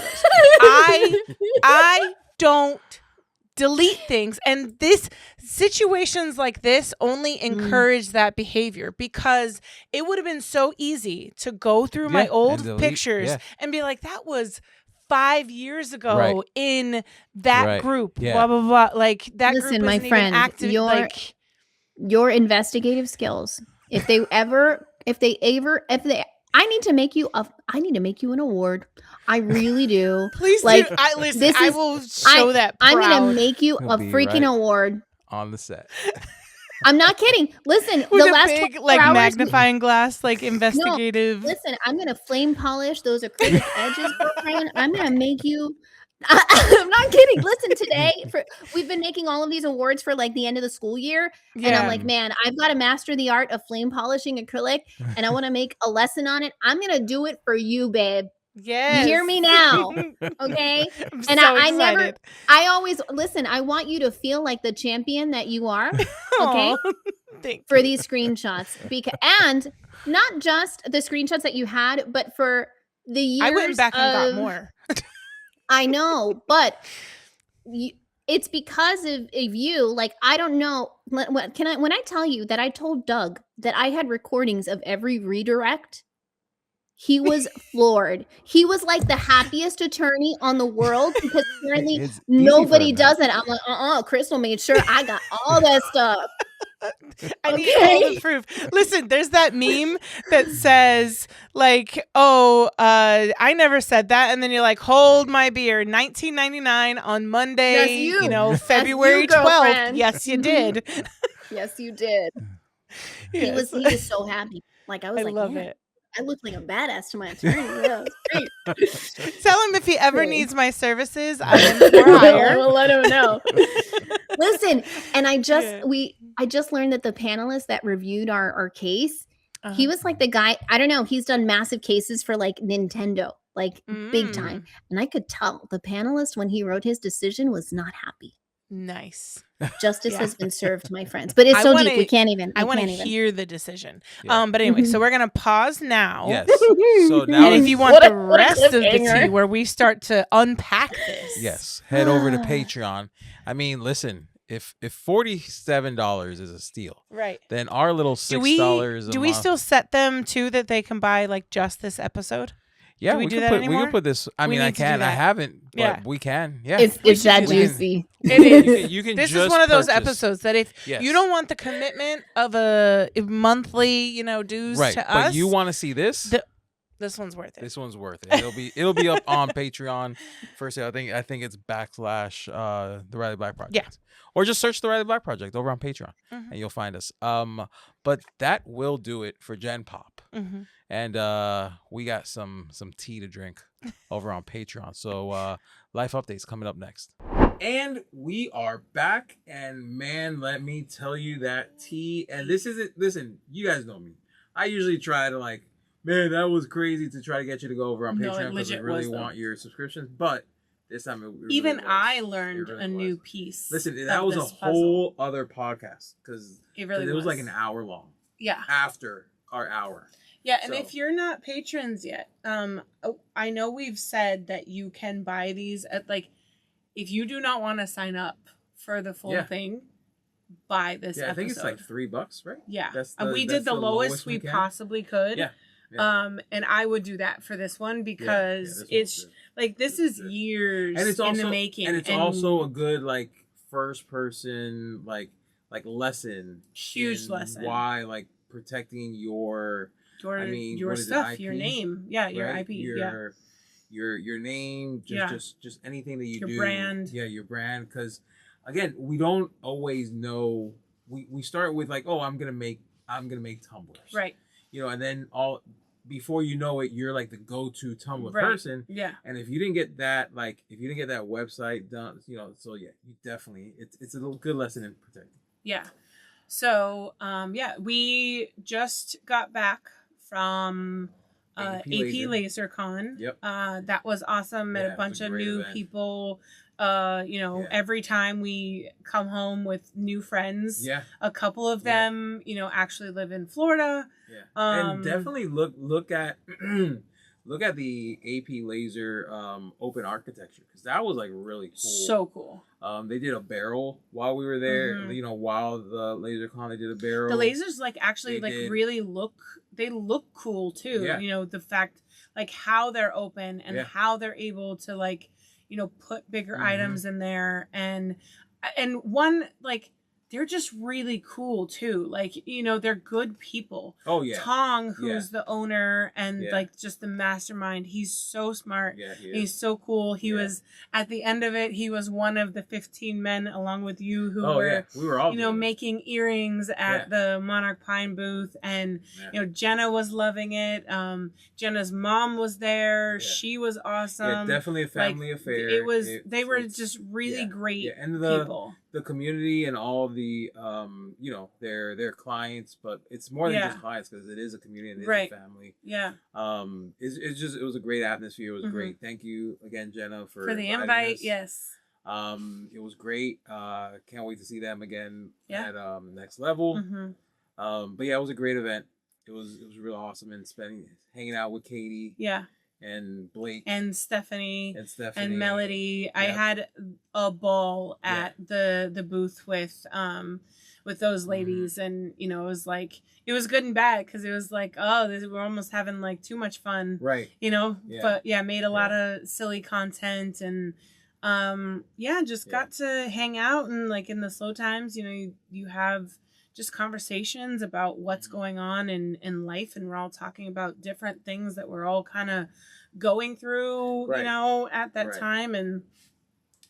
I don't delete things, and situations like this only encourage that behavior, because it would have been so easy to go through my old pictures and be like, that was 5 years ago in that group, blah blah blah. Like that. Listen, group my friend, active, your investigative skills. If they ever, I need to make you an award. I really do. Please do. I will show that. I'm gonna make you a freaking award on the set. I'm not kidding. Listen, with the last big magnifying glass, like investigative. No, listen, I'm gonna flame polish those acrylic edges, girlfriend. I'm gonna make you. I'm not kidding. Listen, today we've been making all of these awards for like the end of the school year, and I'm like, man, I've got to master the art of flame polishing acrylic, and I want to make a lesson on it. I'm gonna do it for you, babe. Yes. You hear me now, okay? And I always listen. I want you to feel like the champion that you are, okay? For these screenshots, and not just the screenshots that you had, but for the years. I went back and got more. I know, but it's because of you. Like, I don't know. When I tell you that I told Doug that I had recordings of every redirect, he was floored. He was like the happiest attorney on the world because apparently It's easy for nobody him, does it. I'm like, Crystal made sure I got all that stuff. I need all the proof. Listen, there's that meme that says like, "Oh, I never said that," and then you're like, "Hold my beer." 1999 on Monday, That's you. That's February you, 12th. girlfriend. Yes, you did. Yes, you did. He Yes. was so happy. Like, I was I like, love yeah, it. I look like a badass to my attorney. Yeah, it was great. Tell him if he ever Yeah. needs my services, I'm in for I hire. will let him know. Listen, and I just Yeah. learned that the panelist that reviewed our case, he was like the guy, I don't know, he's done massive cases for like Nintendo, like big time. And I could tell the panelist when he wrote his decision was not happy. Nice. Justice has been served, my friends. But it's so deep, we can't even. I want to hear the decision. Yeah. But anyway, so we're gonna pause now. Yes. So now, And if you want the rest of the tea, where we start to unpack this, yes, head over to Patreon. I mean, listen, if $47 is a steal, right? then our little $6 do we still set them too that they can buy like just this episode? Yeah, do we do can that put anymore? we can put this. I We mean, I need to do can. I that. haven't, but Yeah. we can. Yeah, It's that should do that. juicy. It is. You can This just is one of those purchase. episodes that if Yes. you don't want the commitment of a monthly, dues Right, to but us, you want to see this. this one's worth it. This one's worth it. It'll be up on Patreon. First, I think it's / the Riley Black Project. Yeah. Or just search the Riley Black Project over on Patreon, Mhm. and you'll find us. But that will do it for Gen Pop, Mhm. and we got some tea to drink over on Patreon. So life updates coming up next. And we are back, and man, let me tell you that tea. And this isn't. Listen, you guys know me. I usually try to like. Man, that was crazy to try to get you to go over on No, it Patreon because we legit really was, though. want your subscriptions. But this time, it really Even was. I It learned really a new was. piece. Listen, that of was a this whole other podcast because It really it was like an hour long Yeah. after our hour. Yeah, and So- if you're not patrons yet, I know we've said that you can buy these at if you do not want to sign up for the full Yeah. thing, buy this Yeah, I episode. think it's like $3, right? Yeah, That's we did the lowest we can. possibly could. Yeah. And I would do that for this one because this one's it's good. this is years And it's in also the making, and it's also a good first person lesson. Huge in lesson. Why protecting your your what is it, stuff, IP? your name, your right? IP, your name, just anything that you your do, brand. your brand. Because again, we don't always know. We start with I'm gonna make tumblers, Right. And then before you know it, you're the go-to Tumblr Right. person. Yeah. And if you didn't get that, website done, so yeah, you definitely, it's a little good lesson in protecting. Yeah. So, we just got back from AP LaserCon. Yep. That was awesome. Met Yeah, a it's bunch a of great new event. people. Every time we come home with new friends, Yeah. a couple of them, actually live in Florida. Yeah. And definitely look at look at the AP Laser open architecture because that was really cool. So cool. They did a barrel while we were there. Mhm. While the LaserCon, they did a barrel. The lasers actually They did. really look cool too. Yeah. The fact how they're open and Yeah. how they're able to put bigger Mhm. items in there and one they're just really cool too. They're good people. Oh yeah. Tong, who's the owner and Yeah. just the mastermind, he's so smart. Yeah. He He's is. so cool. He Yeah. was at the end of it. He was one of the 15 men, along with you, who Oh were yeah. We were all doing it. making earrings at the Monarch Pine booth, and Yeah. Jenna was loving it. Jenna's mom was there. Yeah. She was awesome. Yeah, definitely a family affair. It was. They were it's- just really great Yeah, and people. the community and all the their clients, but it's more than Yeah. just clients because it is a community and it is Right. a family. Yeah, It was a great atmosphere. It was Mhm. great. Thank you again, Jenna, for for the inviting invite. us. Yes. It was great. Can't wait to see them again Yeah. at next level. hmm But yeah, it was a great event. It was real awesome and hanging out with Katie Yeah. and Blake and Stephanie and Melody. Yep. I had a ball at the booth with those ladies, and you know, it was good and bad, because it was like, oh, we're almost having like too much fun, right? You know, but made a lot of silly content, and just got to hang out, and like in the slow times, you know, you have just conversations about what's going on in life, and we're all talking about different things that we're all kind of going through, you know, at that time. And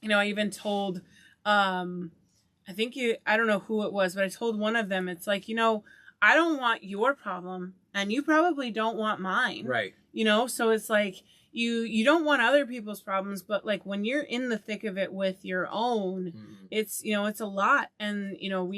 you know, I even told I don't know who it was, but I told one of them, it's like, you know, I don't want your problem, and you probably don't want mine, right? You know, so it's like you don't want other people's problems, but like when you're in the thick of it with your own, it's, you know, it's a lot. And you know,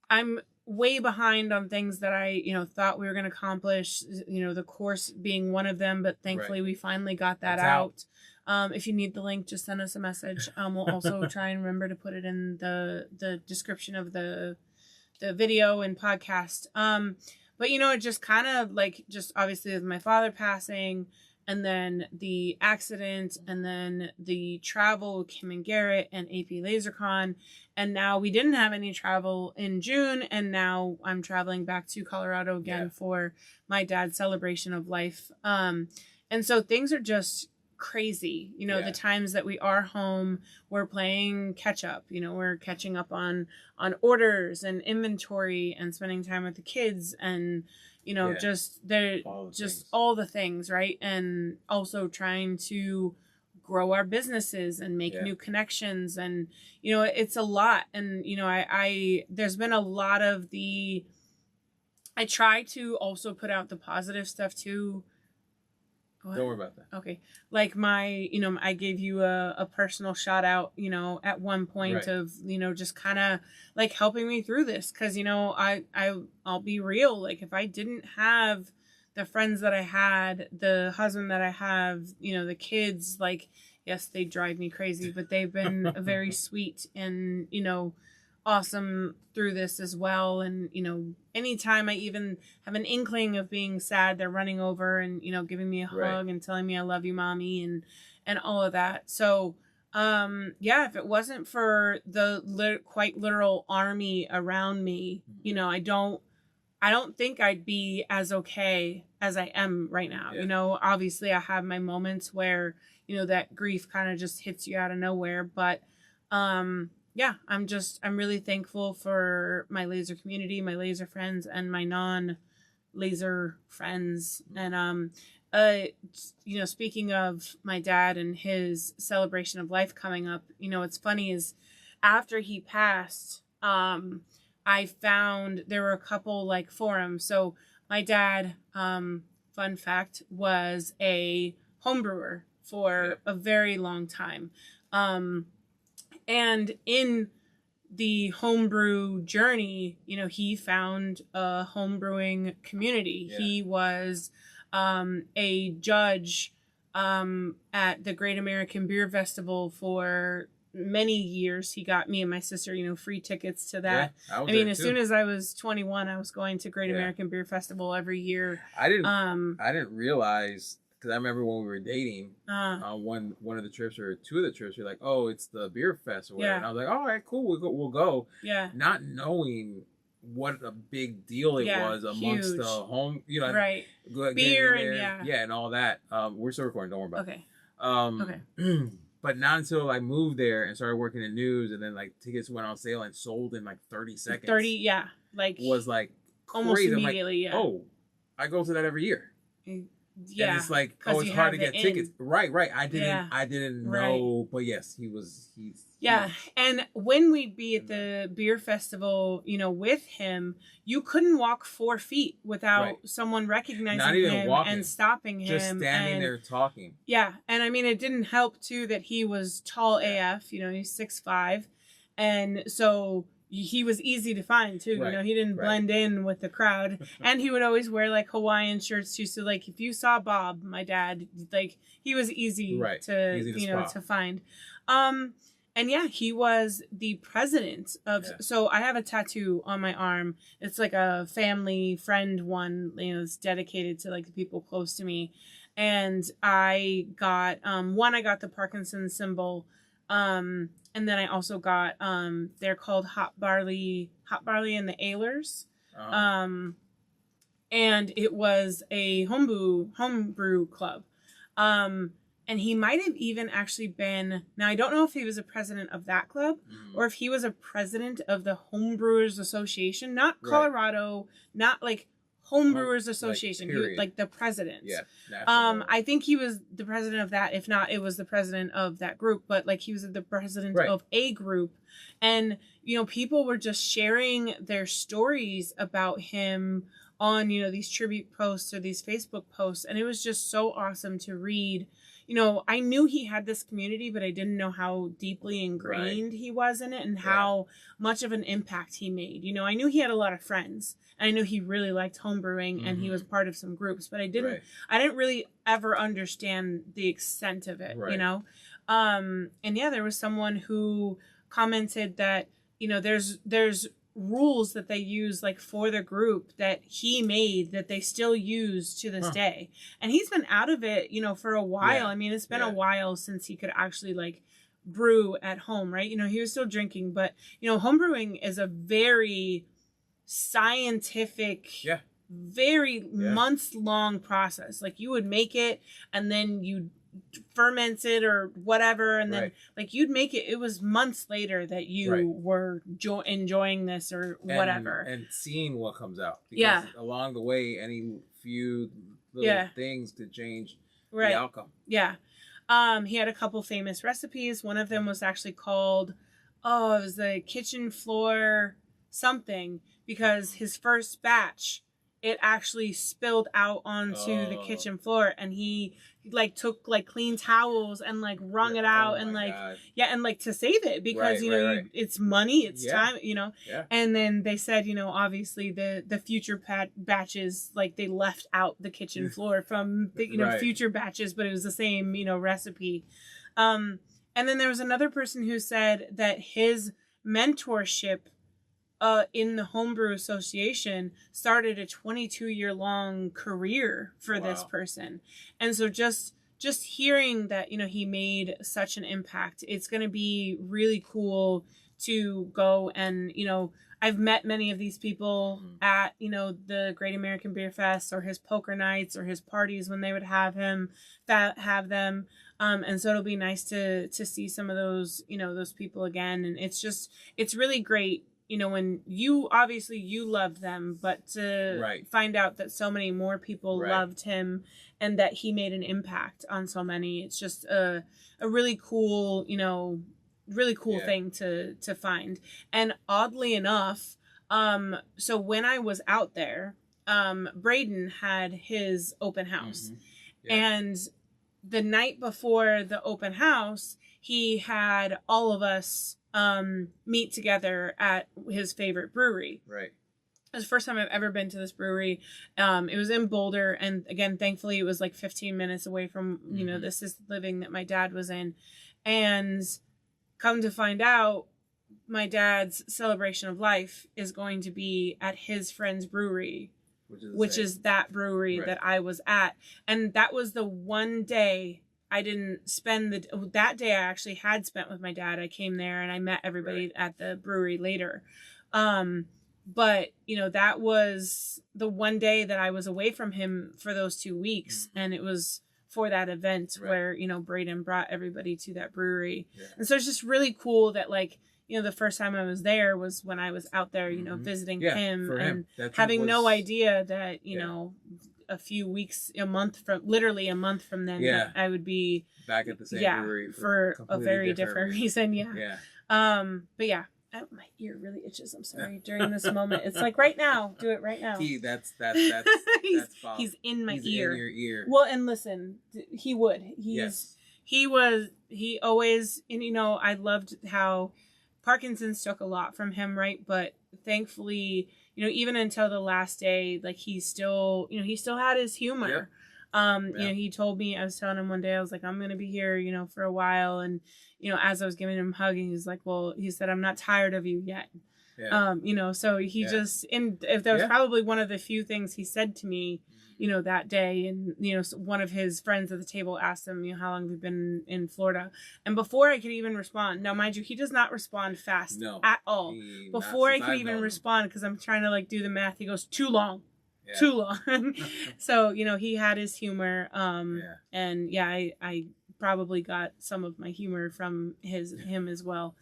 I'm way behind on things that I, you know, thought we were going to accomplish, you know, the course being one of them, but thankfully we finally got that out. If you need the link, just send us a message. We'll also try and remember to put it in the description of the video and podcast. But you know, it just kind of like, just obviously with my father passing, and then the accident, and then the travel with Kim and Garrett and AP LaserCon. And now we didn't have any travel in June, and now I'm traveling back to Colorado again for my dad's celebration of life. And so things are just crazy. You know, the times that we are home, we're playing catch up. You know, we're catching up on orders and inventory, and spending time with the kids, and you know, all the things, right? And also trying to grow our businesses and make new connections, and you know, it's a lot. And you know, I there's been a lot of I try to also put out the positive stuff too. What? Don't worry about that. Okay. Like you know, I gave you a personal shout out, you know, at one point of, you know, just kind of like helping me through this. 'Cause, you know, I'll be real. Like if I didn't have the friends that I had, the husband that I have, you know, the kids, like, yes, they drive me crazy, but they've been very sweet and, you know, awesome through this as well. And you know, anytime I even have an inkling of being sad, they're running over and, you know, giving me a hug and telling me I love you, mommy, and all of that. So if it wasn't for the quite literal army around me, you know, I don't think I'd be as okay as I am right now. You know, obviously I have my moments where, you know, that grief kind of just hits you out of nowhere, but I'm really thankful for my laser community, my laser friends, and my non-laser friends. And, you know, speaking of my dad and his celebration of life coming up, you know, what's funny is after he passed, I found there were a couple like forums. So my dad, fun fact, was a home brewer for a very long time. And in the homebrew journey, you know, he found a homebrewing community. Yeah. He was a judge at the Great American Beer Festival for many years. He got me and my sister, you know, free tickets to that. Yeah, I mean, as soon as I was 21, I was going to Great American Beer Festival every year. I didn't realize, because I remember when we were dating, one of the trips or two of the trips, you're like, oh, it's the beer fest or whatever. And I was like, all right, cool, we'll go. Yeah. Not knowing what a big deal it was amongst the home, you know, right? Beer and and all that. We're still recording. Don't worry about it. Okay. Okay. But not until I moved there and started working in news, and then like tickets went on sale and sold in like 30 seconds. Was like almost crazy. Immediately. Oh, I go to that every year. Yeah, and it's like, oh, it's hard to get tickets. Right. I didn't know, but yes, he's. Yeah, and when we'd be at the beer festival, you know, with him, you couldn't walk 4 feet without someone recognizing him and stopping him. Just standing there talking. Yeah, and I mean, it didn't help too that he was tall AF. You know, he's 6'5", and so he was easy to find too. You know, he didn't blend in with the crowd, and he would always wear like Hawaiian shirts too. So like, if you saw Bob, my dad, like he was easy to find. And yeah, he was the president of, so I have a tattoo on my arm. It's like a family friend one, you know, it's dedicated to like the people close to me. and I got I got the Parkinson's symbol, and then I also got they're called hot barley and the Ailers. And it was a homebrew club. And he might have even actually been, now I don't know if he was a president of that club or if he was a president of the Homebrewers Association, not Colorado, not like Homebrewers Association, like the president. Yeah. I think he was the president of that. If not, it was the president of that group, but like he was the president of a group. And, you know, people were just sharing their stories about him on, you know, these tribute posts or these Facebook posts. And it was just so awesome to read. You know, I knew he had this community, but I didn't know how deeply ingrained he was in it and how much of an impact he made. You know, I knew he had a lot of friends. And I knew he really liked homebrewing and he was part of some groups, but I didn't really ever understand the extent of it, you know? And yeah, there was someone who commented that, you know, there's rules that they use like for the group that he made that they still use to this day. And he's been out of it, you know, for a while. I mean, it's been a while since he could actually like brew at home, right? You know, he was still drinking, but you know, homebrewing is a very scientific, very months long process. Like you would make it and then you ferment it or whatever, and then like you'd make it. It was months later that you were enjoying this or whatever, and seeing what comes out. Because along the way, any few little things could change the outcome. Yeah. He had a couple famous recipes. One of them was actually called, it was the kitchen floor something, because his first batch, it actually spilled out onto the kitchen floor, and he like took like clean towels and like wrung it out and like and like to save it because you know it's money, it's time, you know. And then they said, you know, obviously the future batches, like they left out the kitchen floor from the, you know, future batches, but it was the same, you know, recipe. And then there was another person who said that his mentorship in the Homebrew Association started a 22-year-long career for this person. And so just hearing that, you know, he made such an impact, it's going to be really cool to go and, you know, I've met many of these people at, you know, the Great American Beer Fest or his poker nights or his parties when they would have them. And so it'll be nice to see some of those, you know, those people again. And it's really great, you know, when you loved them, but to find out that so many more people loved him and that he made an impact on so many. It's just a really cool, you know, thing to find. And oddly enough, so when I was out there, Braden had his open house. And the night before the open house, he had all of us meet together at his favorite brewery. It was the first time I've ever been to this brewery. It was in Boulder, and again, thankfully, it was like 15 minutes away from, you know, the assisted living that my dad was in. And come to find out, my dad's celebration of life is going to be at his friend's brewery, which is that brewery that I was at. And that was the one day I didn't spend that day I actually had spent with my dad. I came there and I met everybody at the brewery later. But, you know, that was the one day that I was away from him for those 2 weeks. And it was for that event where, you know, Braden brought everybody to that brewery. And so it's just really cool that, like, you know, the first time I was there was when I was out there, you know, visiting him and having no idea that, you know, a few weeks, literally a month from then, that I would be back at the same brewery for a very different reason. But yeah, my ear really itches. I'm sorry. During this moment, it's like right now. Do it right now. That's he's in my ear. In your ear. Well, and listen, he would. He always, and you know, I loved how Parkinson's took a lot from him, right? But thankfully, you know, even until the last day, like he still had his humor. You know, he told me, I was telling him one day, I was like, I'm going to be here, you know, for a while. And, you know, as I was giving him a hug, he was like, well, he said, I'm not tired of you yet. You know, so he just, and if that was probably one of the few things he said to me, that day. And, one of his friends at the table asked him, how long have you been in Florida? And before I could even respond, now, mind you, he does not respond fast at all. Before I could even respond, because I'm trying to like do the math, he goes, too long. Yeah. Too long. So, he had his humor. And I probably got some of my humor from him as well.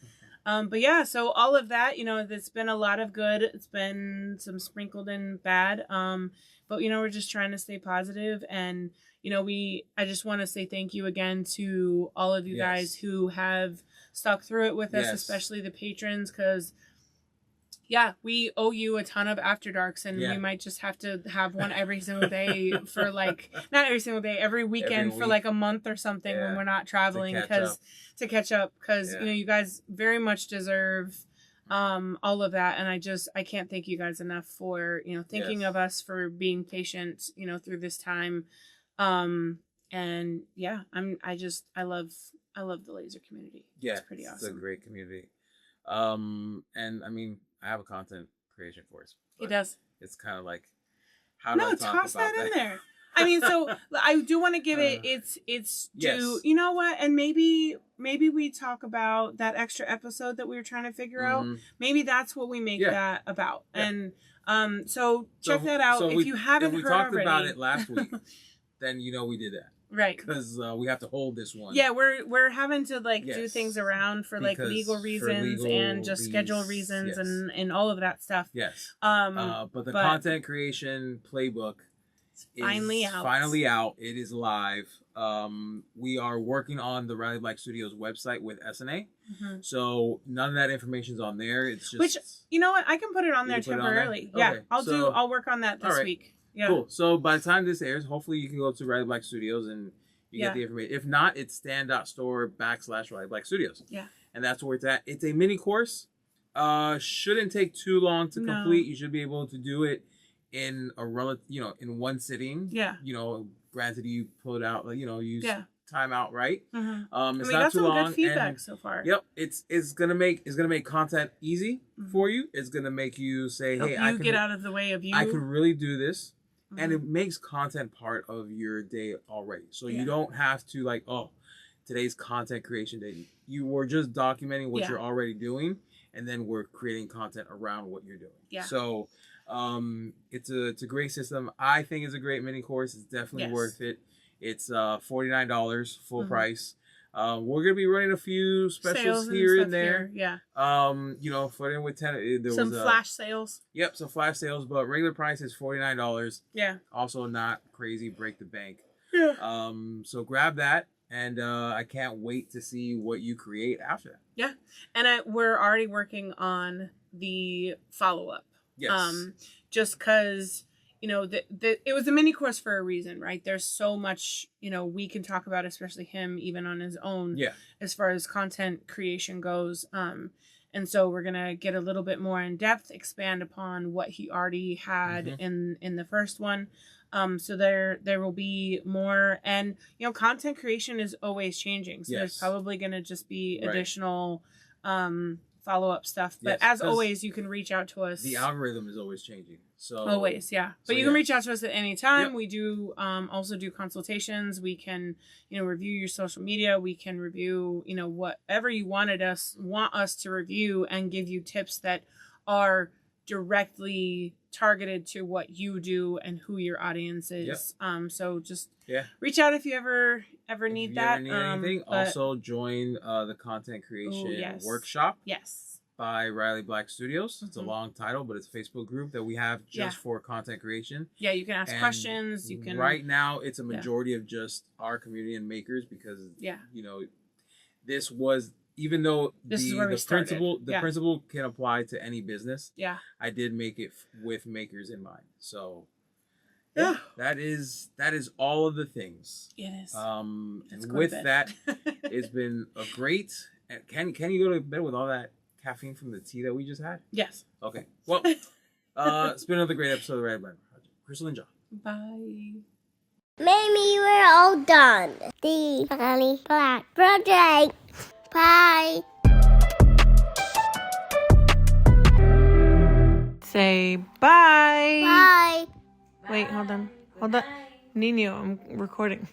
But yeah, so all of that, it's been a lot of good. It's been some sprinkled in bad. But we're just trying to stay positive. And, I just want to say thank you again to all of you guys who have stuck through it with us, especially the patrons, because we owe you a ton of After Darks, and we might just have to have one every single day for not every single day, every weekend for like a month or something when we're not traveling, to catch up, because you guys very much deserve all of that. And I can't thank you guys enough for thinking of us, for being patient through this time. And I love the laser community. It's pretty awesome. It's a great community. And I mean, I have a content creation course. It does. It's kind of like, how do I talk toss about that in there. I mean, so I do want to give it its due. You know what? And maybe we talk about that extra episode that we were trying to figure out. Maybe that's what we make that about. Yeah. And so check that out if you haven't heard already. If we talked about it last week, then we did that. Right. Because we have to hold this one. Yeah, we're having to do things around for legal reasons and just schedule reasons and all of that stuff. Yes. But the content creation playbook is finally out. It is live. We are working on the Riley Black Studios website with SNA. So none of that information's on there. It's just, which, you know what, I can put it on there temporarily. Okay. I'll work on that this week. Yeah. Cool. So by the time this airs, hopefully you can go to Riley Black Studios and you get the information. If not, it's stand.store/Riley Black Studios. Yeah. And that's where it's at. It's a mini course. Shouldn't take too long to complete. You should be able to do it in in one sitting. Yeah. Granted, you pull it out, use time out, right? It's not too long. Good feedback so far. Yep. It's gonna make content easy for you. It's gonna make you say, hey, I can get out of the way of you. I can really do this. And it makes content part of your day already. So you don't have to today's content creation day. You were just documenting what you're already doing, and then we're creating content around what you're doing. Yeah. So it's a great system. I think it's a great mini course. It's definitely worth it. It's $49 full price. We're gonna be running a few specials here and there. Yeah. For them with 10, there some was flash sales. Yep, some flash sales, but regular price is $49. Yeah. Also not crazy, break the bank. Yeah. So grab that, and I can't wait to see what you create after that. Yeah, and we're already working on the follow up. Yes. Just because. It was a mini course for a reason, right? There's so much, we can talk about, especially him, even on his own, as far as content creation goes. And so we're going to get a little bit more in depth, expand upon what he already had in the first one. So there will be more, and, content creation is always changing. So there's probably going to just be additional, follow-up stuff. But as always, you can reach out to us. The algorithm is always changing. So always, But you can reach out to us at any time. Yep. We do also do consultations. We can, review your social media. We can review, whatever you want us to review, and give you tips that are directly targeted to what you do and who your audience is. Yep. So just reach out if you ever need that. Ever need anything. Also join the content creation workshop. Yes. By Riley Black Studios. It's a long title, but it's a Facebook group that we have just for content creation. Yeah, you can ask questions. You can. Right now, it's a majority of just our community and makers, because this was, even though the principle can apply to any business. Yeah, I did make it with makers in mind. So that is all of the things. It is. And with that, it's been a great. Can you go to bed with all that caffeine from the tea that we just had? Yes. Okay. Well, it's been another great episode of the Red Black Project. Crystal and John. Bye. Maybe we're all done. The Riley Black Project. Bye. Say bye. Bye. Wait, hold on. Hold on. Nino, I'm recording.